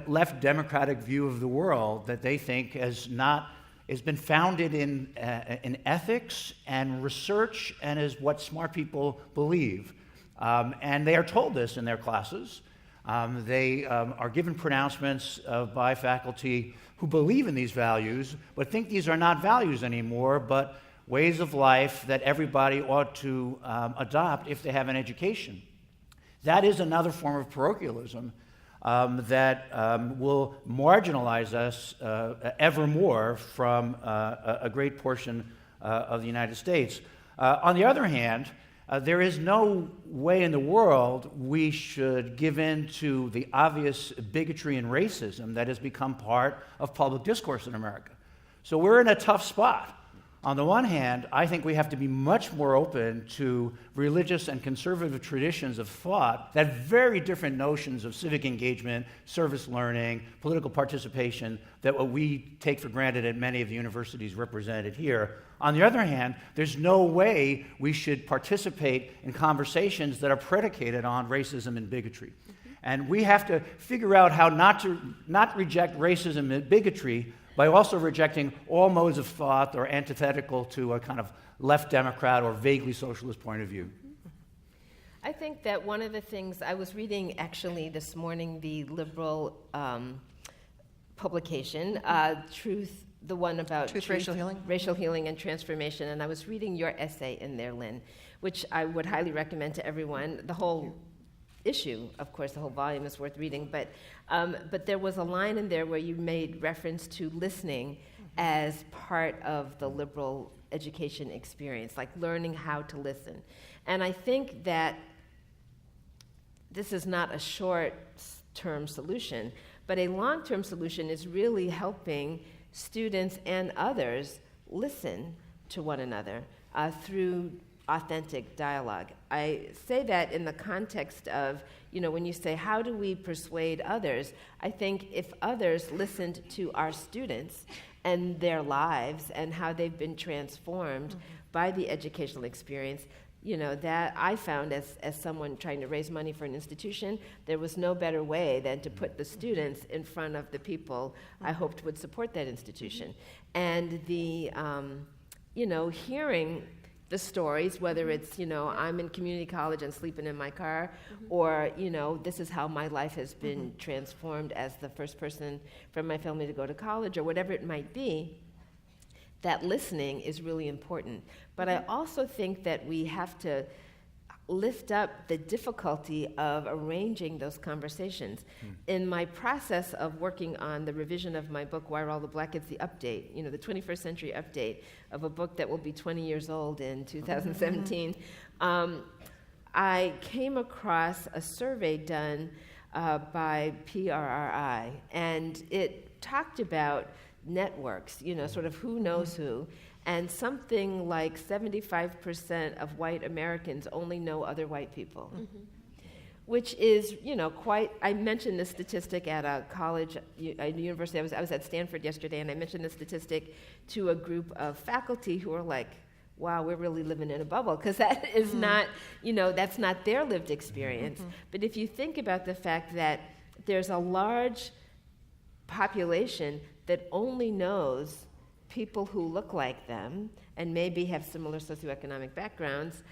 [SPEAKER 5] left democratic view of the world that they think has been founded in ethics and research and is what smart people believe. And they are told this in their classes. They are given pronouncements by faculty who believe in these values, but think these are not values anymore, but ways of life that everybody ought to adopt if they have an education. That is another form of parochialism that will marginalize us ever more from a great portion of the United States. On the other hand, there is no way in the world we should give in to the obvious bigotry and racism that has become part of public discourse in America. So we're in a tough spot. On the one hand, I think we have to be much more open to religious and conservative traditions of thought that very different notions of civic engagement, service learning, political participation that what we take for granted at many of the universities represented here. On the other hand, there's no way we should participate in conversations that are predicated on racism and bigotry. And we have to figure out how not reject racism and bigotry by also rejecting all modes of thought that are antithetical to a kind of left Democrat or vaguely socialist point of view.
[SPEAKER 4] I think that one of the things, I was reading actually this morning the liberal publication, Truth, the one about
[SPEAKER 1] Truth, Racial Healing?
[SPEAKER 4] Racial healing and transformation, and I was reading your essay in there, Lynn, which I would highly recommend to everyone. The whole issue, of course, the whole volume is worth reading, but there was a line in there where you made reference to listening as part of the liberal education experience, like learning how to listen. And I think that this is not a short-term solution, but a long-term solution is really helping students and others listen to one another through authentic dialogue. I say that in the context of, when you say, how do we persuade others? I think if others listened to our students and their lives and how they've been transformed by the educational experience, that I found as someone trying to raise money for an institution, there was no better way than to put the students in front of the people I hoped would support that institution. And the, hearing the stories, whether it's, I'm in community college and sleeping in my car, or, this is how my life has been transformed as the first person from my family to go to college, or whatever it might be, that listening is really important. But I also think that we have to lift up the difficulty of arranging those conversations. In my process of working on the revision of my book, Why Are All the Black Kids, the update, the 21st century update of a book that will be 20 years old in 2017, I came across a survey done by PRRI, and it talked about networks, sort of who knows who, and something like 75% of white Americans only know other white people, which is, quite. I mentioned this statistic at a college, a university. I was at Stanford yesterday, and I mentioned this statistic to a group of faculty who were like, wow, we're really living in a bubble, because that is not, that's not their lived experience. But if you think about the fact that there's a large population that only knows people who look like them and maybe have similar socioeconomic backgrounds,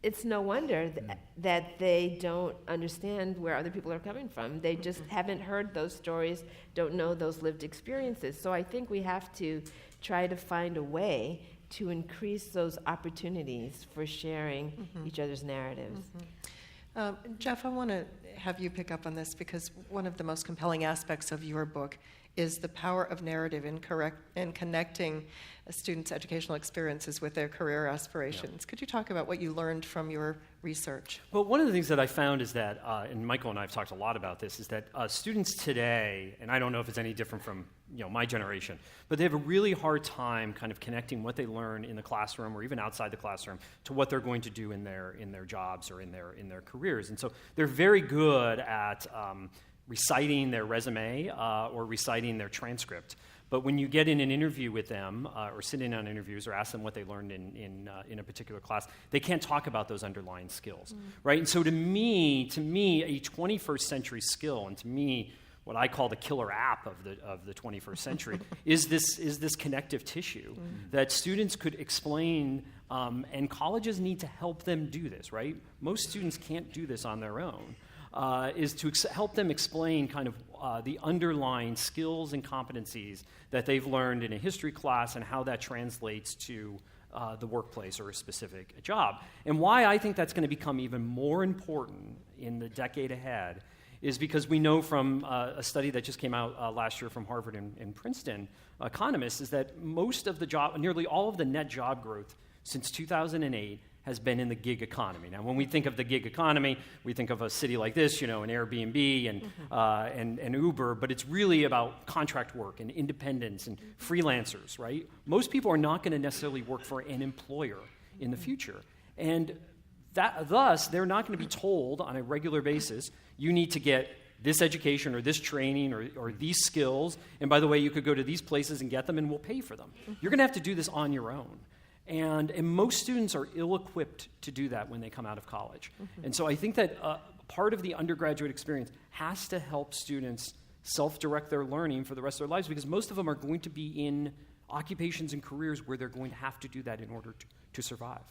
[SPEAKER 4] it's no wonder that they don't understand where other people are coming from. They just haven't heard those stories, don't know those lived experiences. So I think we have to try to find a way to increase those opportunities for sharing each other's narratives.
[SPEAKER 1] Jeff, I want to have you pick up on this, because one of the most compelling aspects of your book is the power of narrative in connecting students' educational experiences with their career aspirations. Could you talk about what you learned from your research?
[SPEAKER 3] Well, one of the things that I found is that, and Michael and I have talked a lot about this, is that students today, and I don't know if it's any different from my generation, but they have a really hard time kind of connecting what they learn in the classroom or even outside the classroom to what they're going to do in their jobs or in their careers. And so they're very good at reciting their resume or reciting their transcript. But when you get in an interview with them or sit in on interviews or ask them what they learned in a particular class, they can't talk about those underlying skills, right? And so to me, a 21st century skill, and to me, what I call the killer app of the 21st century is this connective tissue that students could explain, and colleges need to help them do this, right? Most students can't do this on their own. Is to help them explain kind of the underlying skills and competencies that they've learned in a history class and how that translates to the workplace or a specific job. And why I think that's going to become even more important in the decade ahead is because we know from a study that just came out last year from Harvard and Princeton economists is that nearly all of the net job growth since 2008 has been in the gig economy. Now, when we think of the gig economy, we think of a city like this, an Airbnb and Uber, but it's really about contract work and independents and freelancers, right? Most people are not going to necessarily work for an employer in the future. And thus, they're not going to be told on a regular basis, you need to get this education or this training or these skills, and by the way, you could go to these places and get them and we'll pay for them. You're going to have to do this on your own. And most students are ill-equipped to do that when they come out of college. And so I think that part of the undergraduate experience has to help students self-direct their learning for the rest of their lives, because most of them are going to be in occupations and careers where they're going to have to do that in order to survive.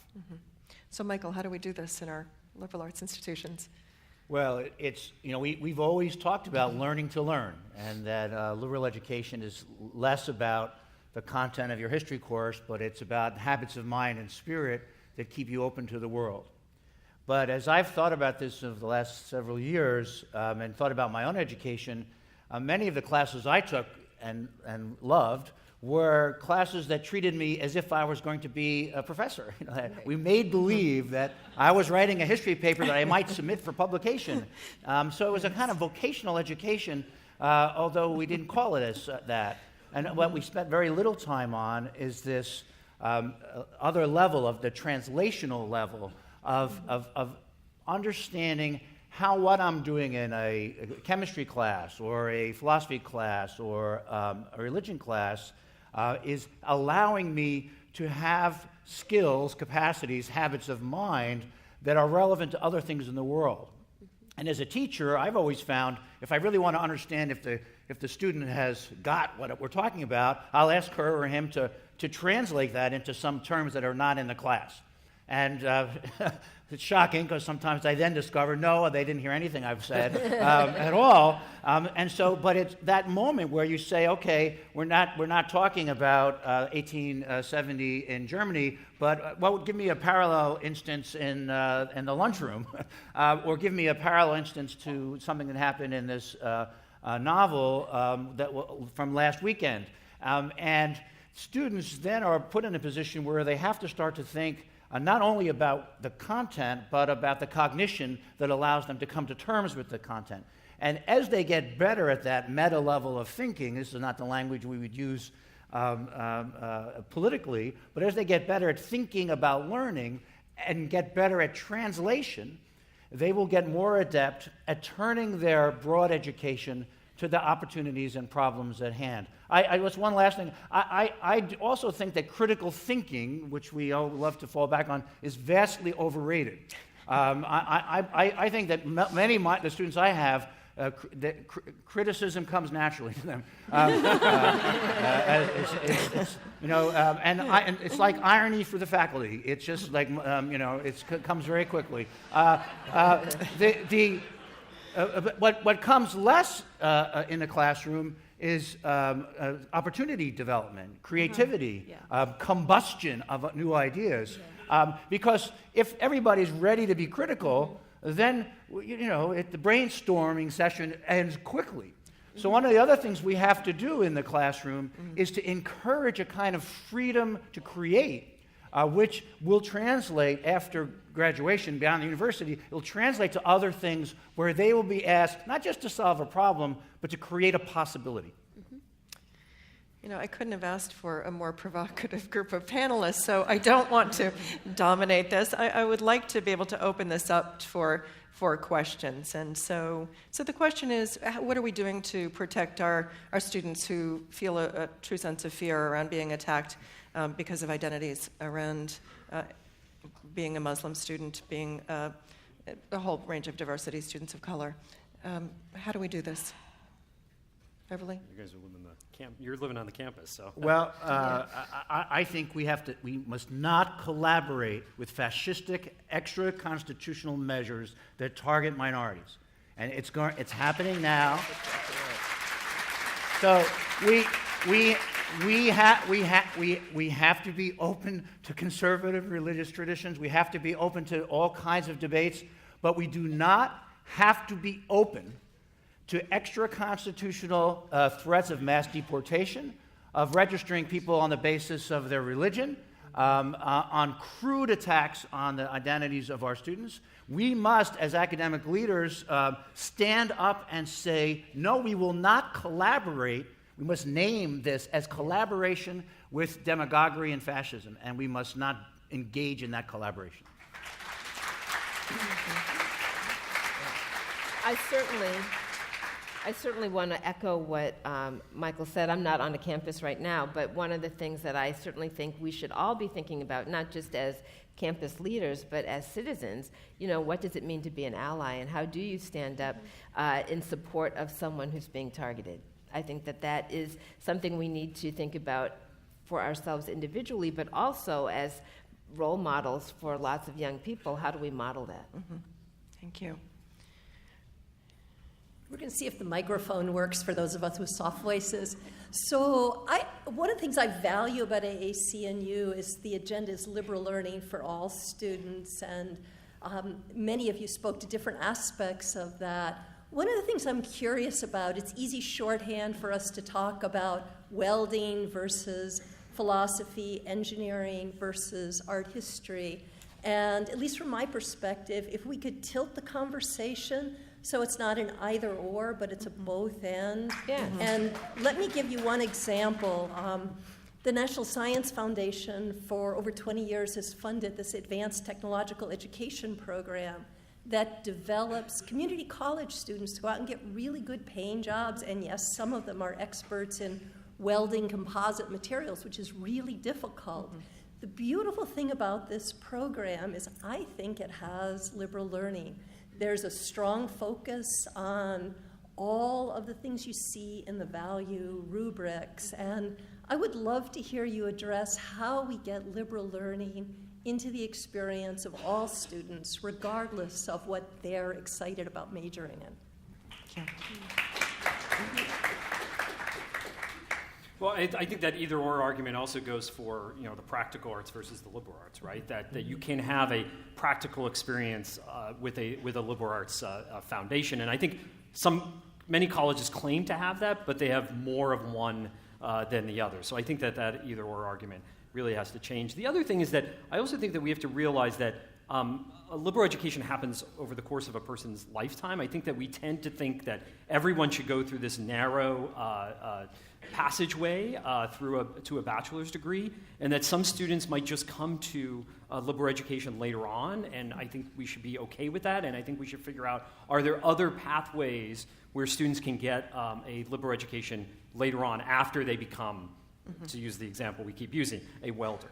[SPEAKER 1] So Michael, how do we do this in our liberal arts institutions?
[SPEAKER 5] Well, it's, we've always talked about learning to learn, and that liberal education is less about the content of your history course, but it's about habits of mind and spirit that keep you open to the world. But as I've thought about this over the last several years and thought about my own education, many of the classes I took and loved were classes that treated me as if I was going to be a professor. We made believe that I was writing a history paper that I might submit for publication. So it was a kind of vocational education, although we didn't call it as that. And what we spent very little time on is this other level of the translational level of understanding how what I'm doing in a chemistry class or a philosophy class or a religion class is allowing me to have skills, capacities, habits of mind that are relevant to other things in the world. And as a teacher, I've always found if I really want to understand if the student has got what we're talking about, I'll ask her or him to translate that into some terms that are not in the class. And it's shocking because sometimes I then discover, no, they didn't hear anything I've said at all. But it's that moment where you say, okay, we're not talking about 1870 in Germany, but give me a parallel instance in the lunchroom, or give me a parallel instance to something that happened in this novel from last weekend. And students then are put in a position where they have to start to think not only about the content, but about the cognition that allows them to come to terms with the content. And as they get better at that meta level of thinking, this is not the language we would use politically, but as they get better at thinking about learning and get better at translation, they will get more adept at turning their broad education to the opportunities and problems at hand. Just one last thing. I also think that critical thinking, which we all love to fall back on, is vastly overrated. I think that many of the students I have, criticism comes naturally to them. It's like irony for the faculty. It's just like, it comes very quickly. What comes less in the classroom is opportunity development, creativity, combustion of new ideas. Because if everybody's ready to be critical, then the brainstorming session ends quickly. So one of the other things we have to do in the classroom is to encourage a kind of freedom to create, which will translate after graduation beyond the university. It will translate to other things where they will be asked not just to solve a problem, but to create a possibility.
[SPEAKER 1] I couldn't have asked for a more provocative group of panelists, so I don't want to dominate this. I would like to be able to open this up for questions. And so the question is, what are we doing to protect our students who feel a true sense of fear around being attacked because of identities, around being a Muslim student, being a whole range of diversity, students of color? How do we do this? Beverly?
[SPEAKER 3] You guys are living you're living on the campus, so.
[SPEAKER 5] Well, I think we must not collaborate with fascistic extra-constitutional measures that target minorities. And it's happening now. So we have to be open to conservative religious traditions. We have to be open to all kinds of debates, but we do not have to be open to extra-constitutional threats of mass deportation, of registering people on the basis of their religion, on crude attacks on the identities of our students. We must, as academic leaders, stand up and say, no, we will not collaborate. We must name this as collaboration with demagoguery and fascism, and we must not engage in that collaboration.
[SPEAKER 4] I certainly want to echo what Michael said. I'm not on a campus right now, but one of the things that I certainly think we should all be thinking about, not just as campus leaders, but as citizens, what does it mean to be an ally, and how do you stand up in support of someone who's being targeted? I think that is something we need to think about for ourselves individually, but also as role models for lots of young people. How do we model that?
[SPEAKER 1] Mm-hmm. Thank you.
[SPEAKER 6] We're going to see if the microphone works for those of us with soft voices. So one of the things I value about AAC&U is the agenda is liberal learning for all students, and many of you spoke to different aspects of that. One of the things I'm curious about, it's easy shorthand for us to talk about welding versus philosophy, engineering versus art history. And at least from my perspective, if we could tilt the conversation so it's not an either or, but it's a both and.
[SPEAKER 4] Yeah.
[SPEAKER 6] And let me give you one example. The National Science Foundation for over 20 years has funded this advanced technological education program that develops community college students to go out and get really good paying jobs. And yes, some of them are experts in welding composite materials, which is really difficult. Mm-hmm. The beautiful thing about this program is I think it has liberal learning. There's a strong focus on all of the things you see in the value rubrics. And I would love to hear you address how we get liberal learning into the experience of all students, regardless of what they're excited about majoring in.
[SPEAKER 3] Well, I think that either-or argument also goes for the practical arts versus the liberal arts, right? That you can have a practical experience with a liberal arts foundation, and I think many colleges claim to have that, but they have more of one than the other. So I think that either-or argument really has to change. The other thing is that I also think that we have to realize that a liberal education happens over the course of a person's lifetime. I think that we tend to think that everyone should go through this narrow passageway to a bachelor's degree, and that some students might just come to liberal education later on, and I think we should be okay with that, and I think we should figure out, are there other pathways where students can get a liberal education later on after they become, to use the example we keep using, a welder,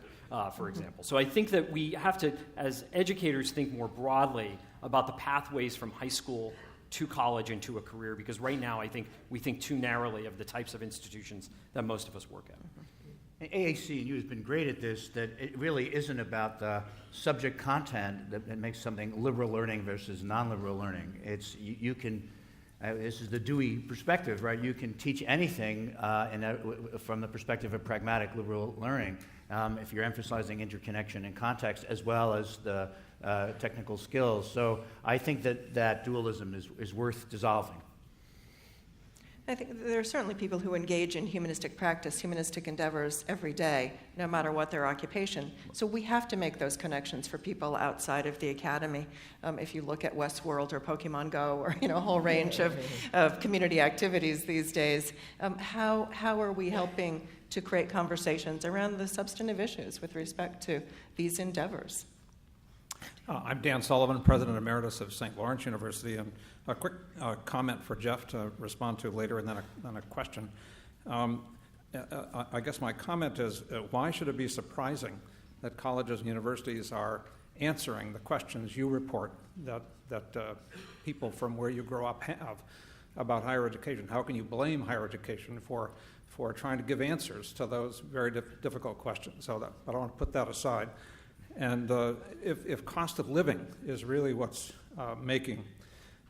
[SPEAKER 3] for example. So I think that we have to, as educators, think more broadly about the pathways from high school to college and to a career, because right now I think we think too narrowly of the types of institutions that most of us work at.
[SPEAKER 5] AAC&U has been great at this, that it really isn't about the subject content that makes something liberal learning versus non-liberal learning. It's you can, this is the Dewey perspective, right? You can teach anything from the perspective of pragmatic liberal learning if you're emphasizing interconnection and context as well as the technical skills. So I think that dualism is worth dissolving.
[SPEAKER 1] I think there are certainly people who engage in humanistic practice, humanistic endeavors every day, no matter what their occupation. So we have to make those connections for people outside of the academy. If you look at Westworld or Pokemon Go or a whole range of community activities these days, how are we helping to create conversations around the substantive issues with respect to these endeavors.
[SPEAKER 7] I'm Dan Sullivan, President Emeritus of St. Lawrence University, and a quick comment for Jeff to respond to later, and then a question. I guess my comment is, why should it be surprising that colleges and universities are answering the questions you report that people from where you grow up have about higher education? How can you blame higher education for trying to give answers to those very difficult questions? But I want to put that aside. And if cost of living is really what's making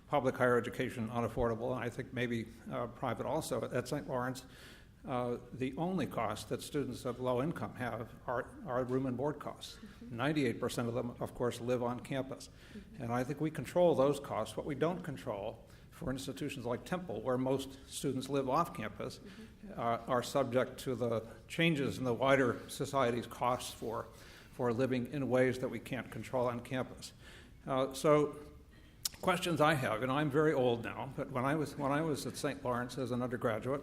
[SPEAKER 7] public higher education unaffordable, and I think maybe private also at St. Lawrence, the only costs that students of low income have are room and board costs. 98% of them, of course, live on campus. And I think we control those costs. What we don't control for institutions like Temple, where most students live off campus, are subject to the changes in the wider society's costs for living in ways that we can't control on campus. So questions I have, and I'm very old now, but when I was at St. Lawrence as an undergraduate,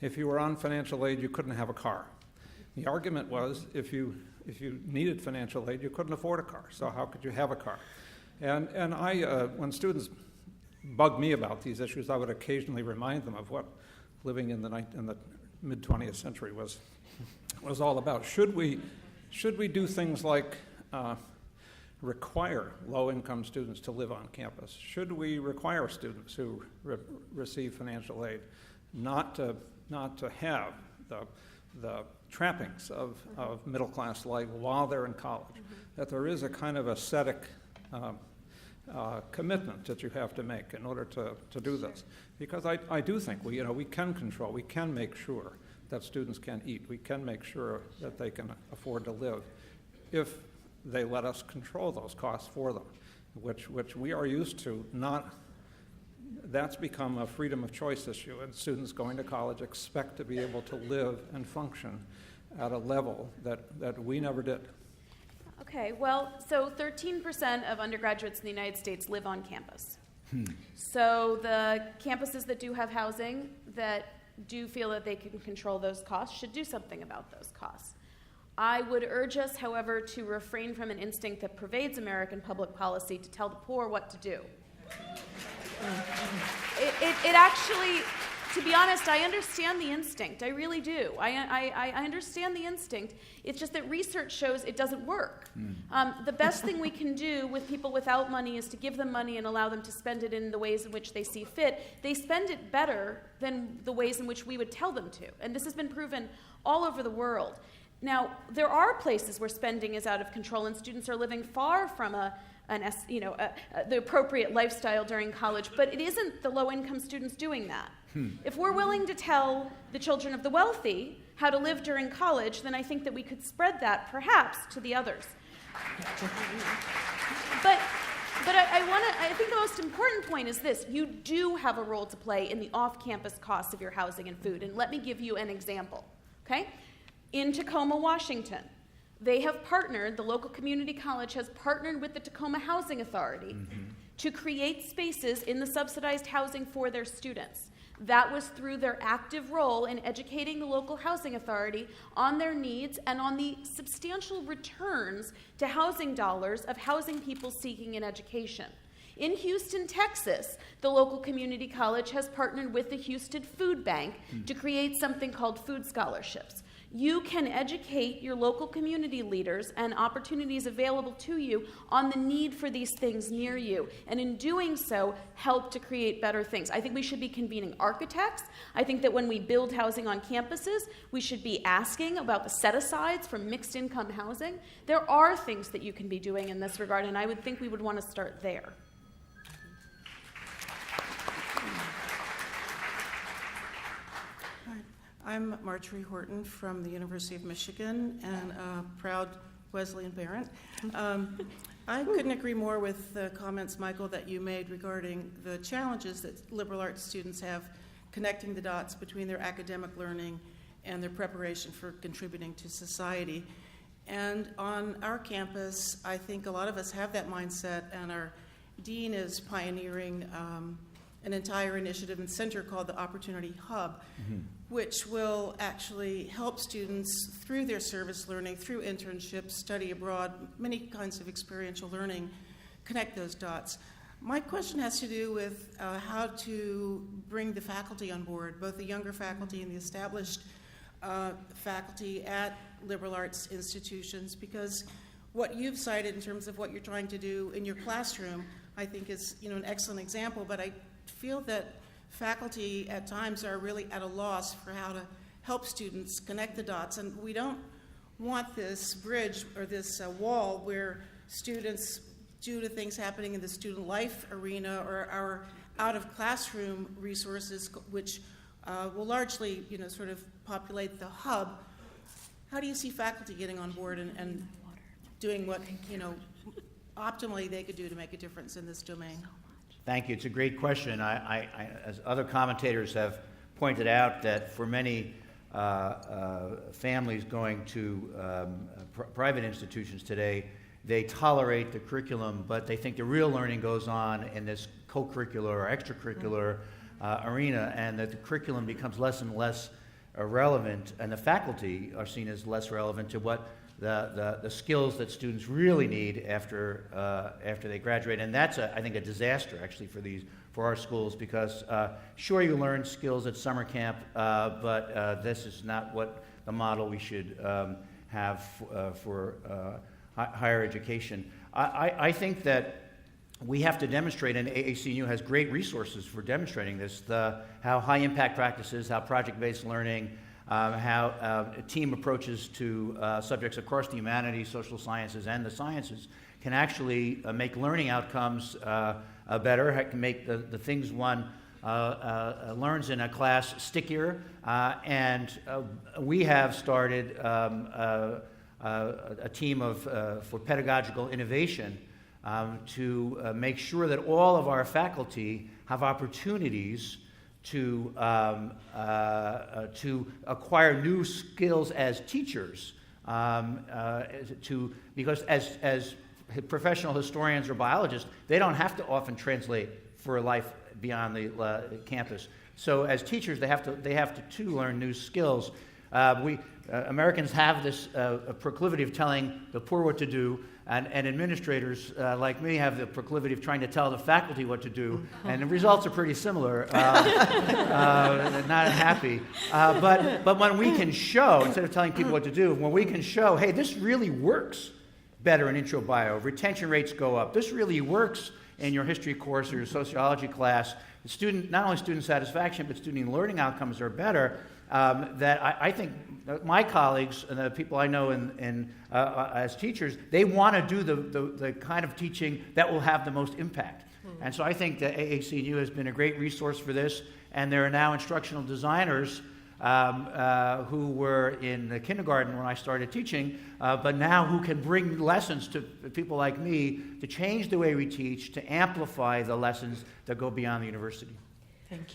[SPEAKER 7] if you were on financial aid, you couldn't have a car. The argument was if you needed financial aid, you couldn't afford a car, so how could you have a car? And I, when students bug me about these issues, I would occasionally remind them of what living in the mid-20th century was all about. Should we do things like require low-income students to live on campus? Should we require students who receive financial aid not to have the trappings of middle-class life while they're in college? That there is a kind of ascetic commitment that you have to make in order to do this. Because I do think we can control, we can make sure that students can eat. We can make sure that they can afford to live if they let us control those costs for them, which we are used to not. That's become a freedom of choice issue, and students going to college expect to be able to live and function at a level that we never did.
[SPEAKER 2] Okay, well, so 13% of undergraduates in the United States live on campus. So the campuses that do have housing that do feel that they can control those costs should do something about those costs. I would urge us, however, to refrain from an instinct that pervades American public policy to tell the poor what to do. It actually, to be honest, I understand the instinct. I really do. I understand the instinct. It's just that research shows it doesn't work. The best thing we can do with people without money is to give them money and allow them to spend it in the ways in which they see fit. They spend it better than the ways in which we would tell them to. And this has been proven all over the world. Now, there are places where spending is out of control and students are living far from the appropriate lifestyle during college, but it isn't the low-income students doing that. If we're willing to tell the children of the wealthy how to live during college, then I think that we could spread that, perhaps, to the others. But I think the most important point is this. You do have a role to play in the off-campus costs of your housing and food, and let me give you an example, okay? In Tacoma, Washington, they have partnered, the local community college has partnered with the Tacoma Housing Authority to create spaces in the subsidized housing for their students. That was through their active role in educating the local housing authority on their needs and on the substantial returns to housing dollars of housing people seeking an education. In Houston, Texas, the local community college has partnered with the Houston Food Bank to create something called food scholarships. You can educate your local community leaders and opportunities available to you on the need for these things near you, and in doing so, help to create better things. I think we should be convening architects. I think that when we build housing on campuses, we should be asking about the set-asides for mixed-income housing. There are things that you can be doing in this regard, and I would think we would want to start there.
[SPEAKER 8] I'm Marjorie Horton from the University of Michigan and a proud Wesleyan parent. I couldn't agree more with the comments, Michael, that you made regarding the challenges that liberal arts students have connecting the dots between their academic learning and their preparation for contributing to society. And on our campus, I think a lot of us have that mindset, and our dean is pioneering an entire initiative and center called the Opportunity Hub, which will actually help students through their service learning, through internships, study abroad, many kinds of experiential learning, connect those dots. My question has to do with how to bring the faculty on board, both the younger faculty and the established faculty at liberal arts institutions, because what you've cited in terms of what you're trying to do in your classroom, I think is an excellent example, but I feel that faculty at times are really at a loss for how to help students connect the dots, and we don't want this bridge or this wall where students, due to things happening in the student life arena or our out-of-classroom resources, which will largely, sort of populate the hub. How do you see faculty getting on board and doing what, optimally they could do to make a difference in this domain?
[SPEAKER 5] Thank you. It's a great question. I as other commentators have pointed out, that for many families going to private institutions today, they tolerate the curriculum, but they think the real learning goes on in this co-curricular or extracurricular arena, and that the curriculum becomes less and less relevant, and the faculty are seen as less relevant to what the skills that students really need after they graduate. And that's, I think, a disaster, actually, for our schools, because sure, you learn skills at summer camp, but this is not what the model we should have for higher education. I think that we have to demonstrate, and AAC&U has great resources for demonstrating this, how high-impact practices, how project-based learning, how team approaches to subjects across the humanities, social sciences, and the sciences can actually make learning outcomes better, can make the things one learns in a class stickier, and we have started a team for pedagogical innovation to make sure that all of our faculty have opportunities to acquire new skills as teachers, because as professional historians or biologists, they don't have to often translate for a life beyond the campus. So as teachers, they have to learn new skills. Americans have this proclivity of telling the poor what to do, and administrators like me have the proclivity of trying to tell the faculty what to do, and the results are pretty similar. Not happy. But when we can show, instead of telling people what to do, when we can show, hey, this really works better in intro bio, retention rates go up, this really works in your history course or your sociology class, not only student satisfaction, but student learning outcomes are better. That I think my colleagues and the people I know as teachers, they want to do the kind of teaching that will have the most impact. And so I think that AAC&U has been a great resource for this, and there are now instructional designers who were in the kindergarten when I started teaching, but now who can bring lessons to people like me to change the way we teach, to amplify the lessons that go beyond the university.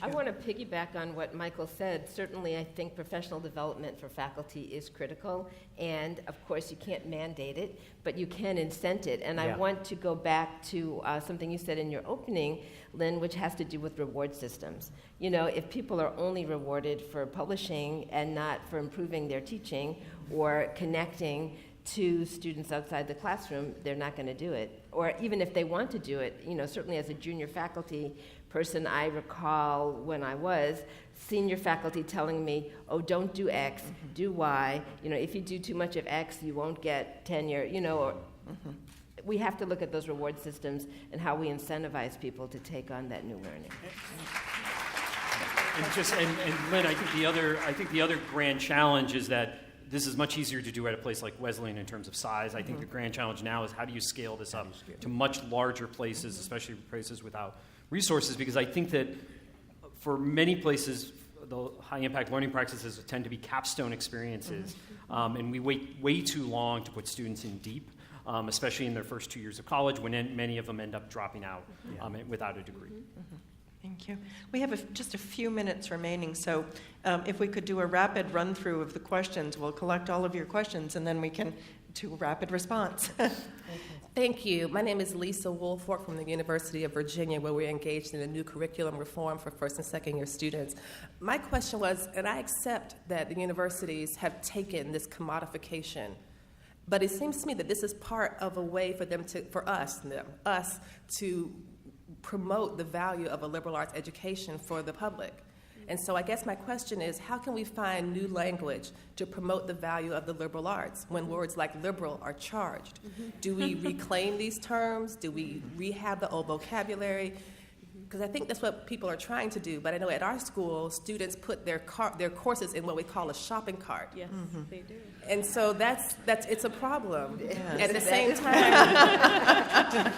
[SPEAKER 4] I want to piggyback on what Michael said. Certainly, I think professional development for faculty is critical, and of course, you can't mandate it, but you can incent it. And I want to go back to something you said in your opening, Lynn, which has to do with reward systems. If people are only rewarded for publishing and not for improving their teaching or connecting to students outside the classroom, they're not going to do it. Or even if they want to do it, certainly as a junior faculty person, I recall when I was senior faculty telling me, oh, don't do X, do Y. If you do too much of X, you won't get tenure, We have to look at those reward systems and how we incentivize people to take on that new learning.
[SPEAKER 3] And Lynn, I think the other grand challenge is that this is much easier to do at a place like Wesleyan in terms of size. I think the grand challenge now is how do you scale this up to much larger places, especially places without resources, because I think that for many places, the high-impact learning practices tend to be capstone experiences, and we wait way too long to put students in deep, especially in their first 2 years of college, when many of them end up dropping out without a degree.
[SPEAKER 1] Thank you. We have just a few minutes remaining, so if we could do a rapid run-through of the questions, we'll collect all of your questions, and then we can do a rapid response.
[SPEAKER 9] Thank you. My name is Lisa Woolfolk from the University of Virginia, where we're engaged in a new curriculum reform for first and second year students. My question was, and I accept that the universities have taken this commodification, but it seems to me that this is part of a way for them to, for us to promote the value of a liberal arts education for the public. And so I guess my question is, how can we find new language to promote the value of the liberal arts when words like liberal are charged? Do we reclaim these terms? Do we rehab the old vocabulary? Because I think that's what people are trying to do. But I know at our school, students put their courses in what we call a shopping cart.
[SPEAKER 2] Yes, they do.
[SPEAKER 9] And so it's a problem.
[SPEAKER 1] Yes.
[SPEAKER 9] At the same time,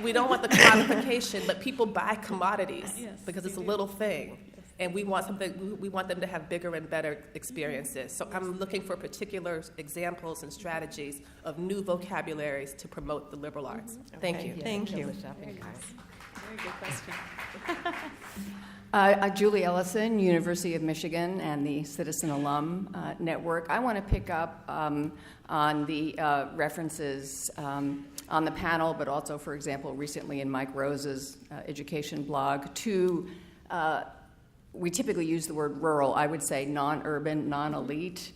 [SPEAKER 9] we don't want the commodification, but people buy commodities because it's a little thing. And we want them to have bigger and better experiences. So I'm looking for particular examples and strategies of new vocabularies to promote the liberal arts. Thank you.
[SPEAKER 1] Thank you.
[SPEAKER 2] Very good question.
[SPEAKER 10] Julie Ellison, University of Michigan, and the Citizen Alum Network. I want to pick up on the references on the panel, but also, for example, recently in Mike Rose's education blog, to we typically use the word rural. I would say non-urban, non-elite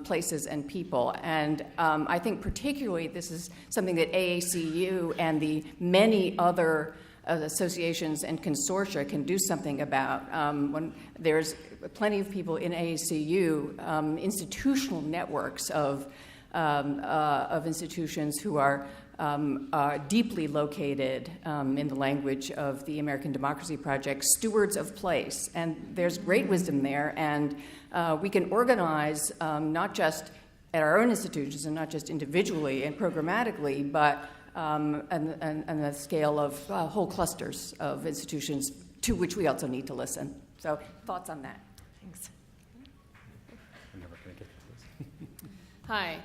[SPEAKER 10] places and people. And I think particularly this is something that AAC&U and the many other associations and consortia can do something about. When there's plenty of people in AAC&U, institutional networks of institutions who are deeply located, in the language of the American Democracy Project, stewards of place. And there's great wisdom there, and we can organize not just at our own institutions and not just individually and programmatically, but on the scale of whole clusters of institutions to which we also need to listen. So thoughts on that? Thanks.
[SPEAKER 3] I'm never going to get to this.
[SPEAKER 11] Hi.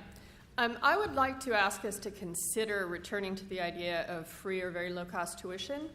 [SPEAKER 11] I would like to ask us to consider returning to the idea of free or very low-cost tuition.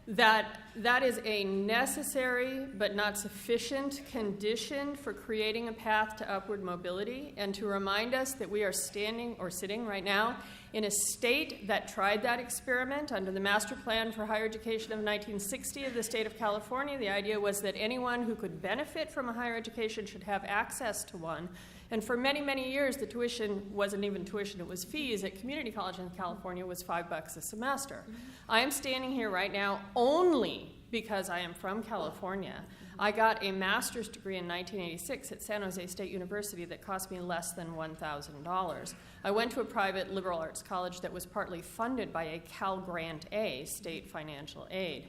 [SPEAKER 11] That is a necessary but not sufficient condition for creating a path to upward mobility, and to remind us that we are standing or sitting right now in a state that tried that experiment under the Master Plan for Higher Education of 1960 of the state of California. The idea was that anyone who could benefit from a higher education should have access to one. And for many, many years, the tuition wasn't even tuition, it was fees at community college in California was $5 a semester. I am standing here right now only because I am from California. I got a master's degree in 1986 at San Jose State University that cost me less than $1,000. I went to a private liberal arts college that was partly funded by a Cal Grant A, state financial aid.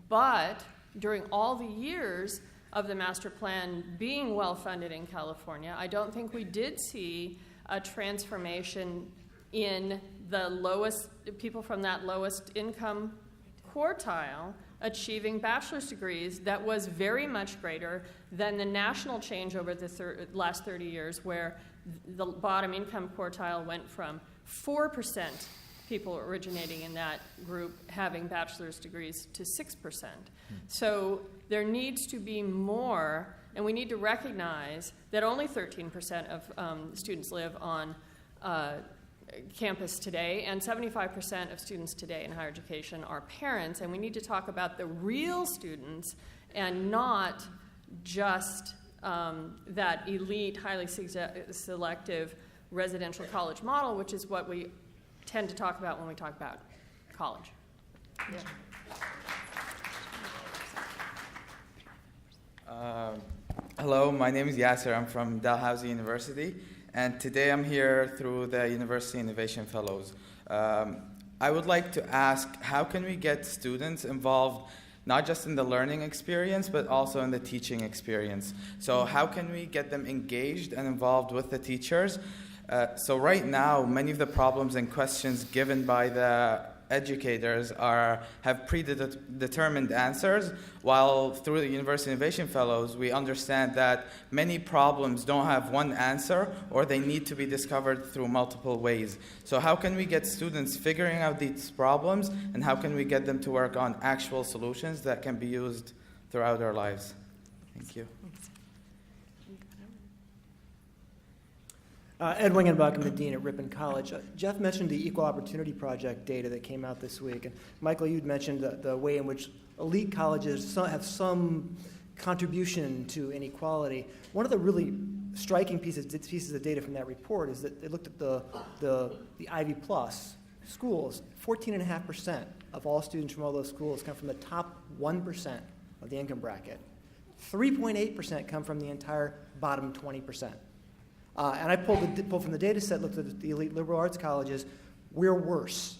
[SPEAKER 11] But during all the years of the master plan being well-funded in California, I don't think we did see a transformation in the lowest, people from that lowest income quartile achieving bachelor's degrees that was very much greater than the national change over the last 30 years, where the bottom income quartile went from 4% people originating in that group having bachelor's degrees to 6%. So there needs to be more, and we need to recognize that only 13% of students live on campus today, and 75% of students today in higher education are parents, and we need to talk about the real students and not just that elite, highly selective residential college model, which is what we tend to talk about when we talk about college. Yeah.
[SPEAKER 12] Hello, my name is Yasser. I'm from Dalhousie University, and today I'm here through the University Innovation Fellows. I would like to ask, how can we get students involved not just in the learning experience, but also in the teaching experience? So how can we get them engaged and involved with the teachers? So right now, many of the problems and questions given by the educators have predetermined answers, while through the University Innovation Fellows, we understand that many problems don't have one answer, or they need to be discovered through multiple ways. So how can we get students figuring out these problems, and how can we get them to work on actual solutions that can be used throughout their lives? Thank you.
[SPEAKER 13] Ed Wingenbach, I'm the dean at Ripon College. Jeff mentioned the Equal Opportunity Project data that came out this week. And Michael, you'd mentioned the way in which elite colleges have some contribution to inequality. One of the really striking pieces of data from that report is that they looked at the Ivy Plus schools. 14.5% of all students from all those schools come from the top 1% of the income bracket. 3.8% come from the entire bottom 20%. And I pulled from the data set, looked at the elite liberal arts colleges. We're worse,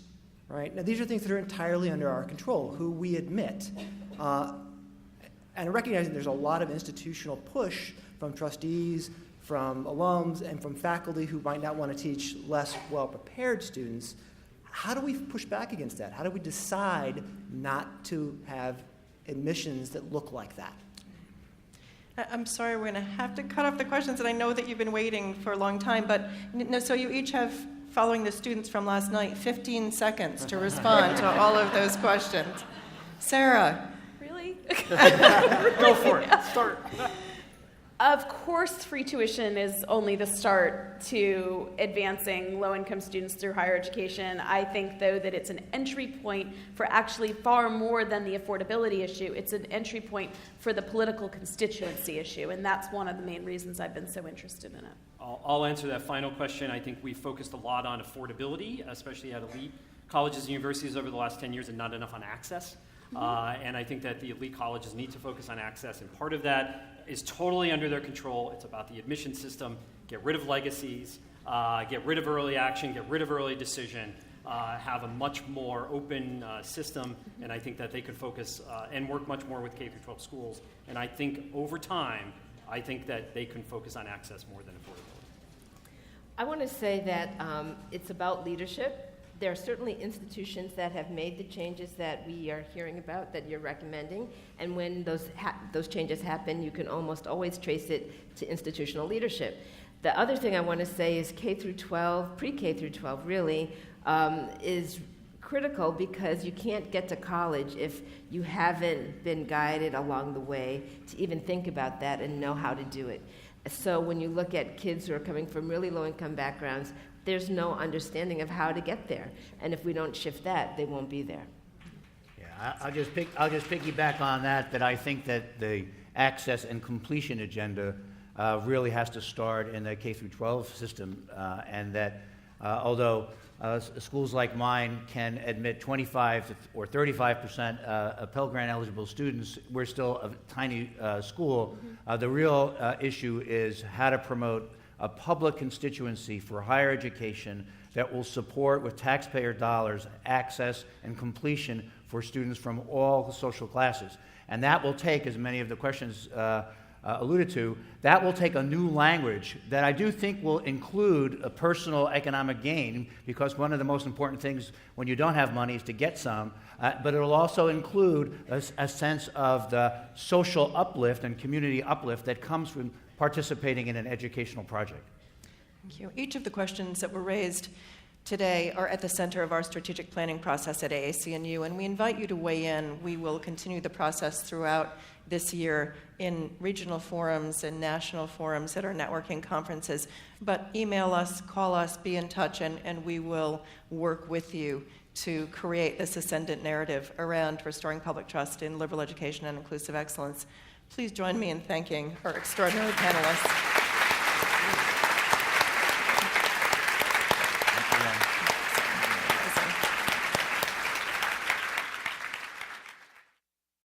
[SPEAKER 13] right? Now, these are things that are entirely under our control, who we admit. And recognizing there's a lot of institutional push from trustees, from alums, and from faculty who might not want to teach less well-prepared students. How do we push back against that? How do we decide not to have admissions that look like that?
[SPEAKER 1] I'm sorry, we're going to have to cut off the questions, and I know that you've been waiting for a long time, but so you each have, following the students from last night, 15 seconds to respond to all of those questions. Sara.
[SPEAKER 2] Really?
[SPEAKER 3] Go for it. Start.
[SPEAKER 2] Of course, free tuition is only the start to advancing low-income students through higher education. I think, though, that it's an entry point for actually far more than the affordability issue. It's an entry point for the political constituency issue, and that's one of the main reasons I've been so interested in it.
[SPEAKER 3] I'll answer that final question. I think we focused a lot on affordability, especially at elite colleges and universities over the last 10 years, and not enough on access. And I think that the elite colleges need to focus on access, and part of that is totally under their control. It's about the admission system, get rid of legacies, get rid of early action, get rid of early decision, have a much more open system, and I think that they could focus and work much more with K-12 schools. And I think over time, I think that they can focus on access more than affordability.
[SPEAKER 4] I want to say that it's about leadership. There are certainly institutions that have made the changes that we are hearing about, that you're recommending, and when those changes happen, you can almost always trace it to institutional leadership. The other thing I want to say is K through 12, pre-K through 12 really, is critical because you can't get to college if you haven't been guided along the way to even think about that and know how to do it. So when you look at kids who are coming from really low-income backgrounds, there's no understanding of how to get there. And if we don't shift that, they won't be there.
[SPEAKER 5] Yeah, I'll just piggyback on that I think that the access and completion agenda really has to start in the K-12 system, and that although schools like mine can admit 25 or 35% of Pell Grant eligible students, we're still a tiny school. The real issue is how to promote a public constituency for higher education that will support with taxpayer dollars access and completion for students from all social classes. And that will take, as many of the questions alluded to, that will take a new language that I do think will include a personal economic gain, because one of the most important things when you don't have money is to get some, but it will also include a sense of the social uplift and community uplift that comes from participating in an educational project.
[SPEAKER 1] Thank you. Each of the questions that were raised today are at the center of our strategic planning process at AAC&U, and we invite you to weigh in. We will continue the process throughout this year in regional forums and national forums at our networking conferences. But email us, call us, be in touch, and we will work with you to create this ascendant narrative around restoring public trust in liberal education and inclusive excellence. Please join me in thanking our extraordinary panelists.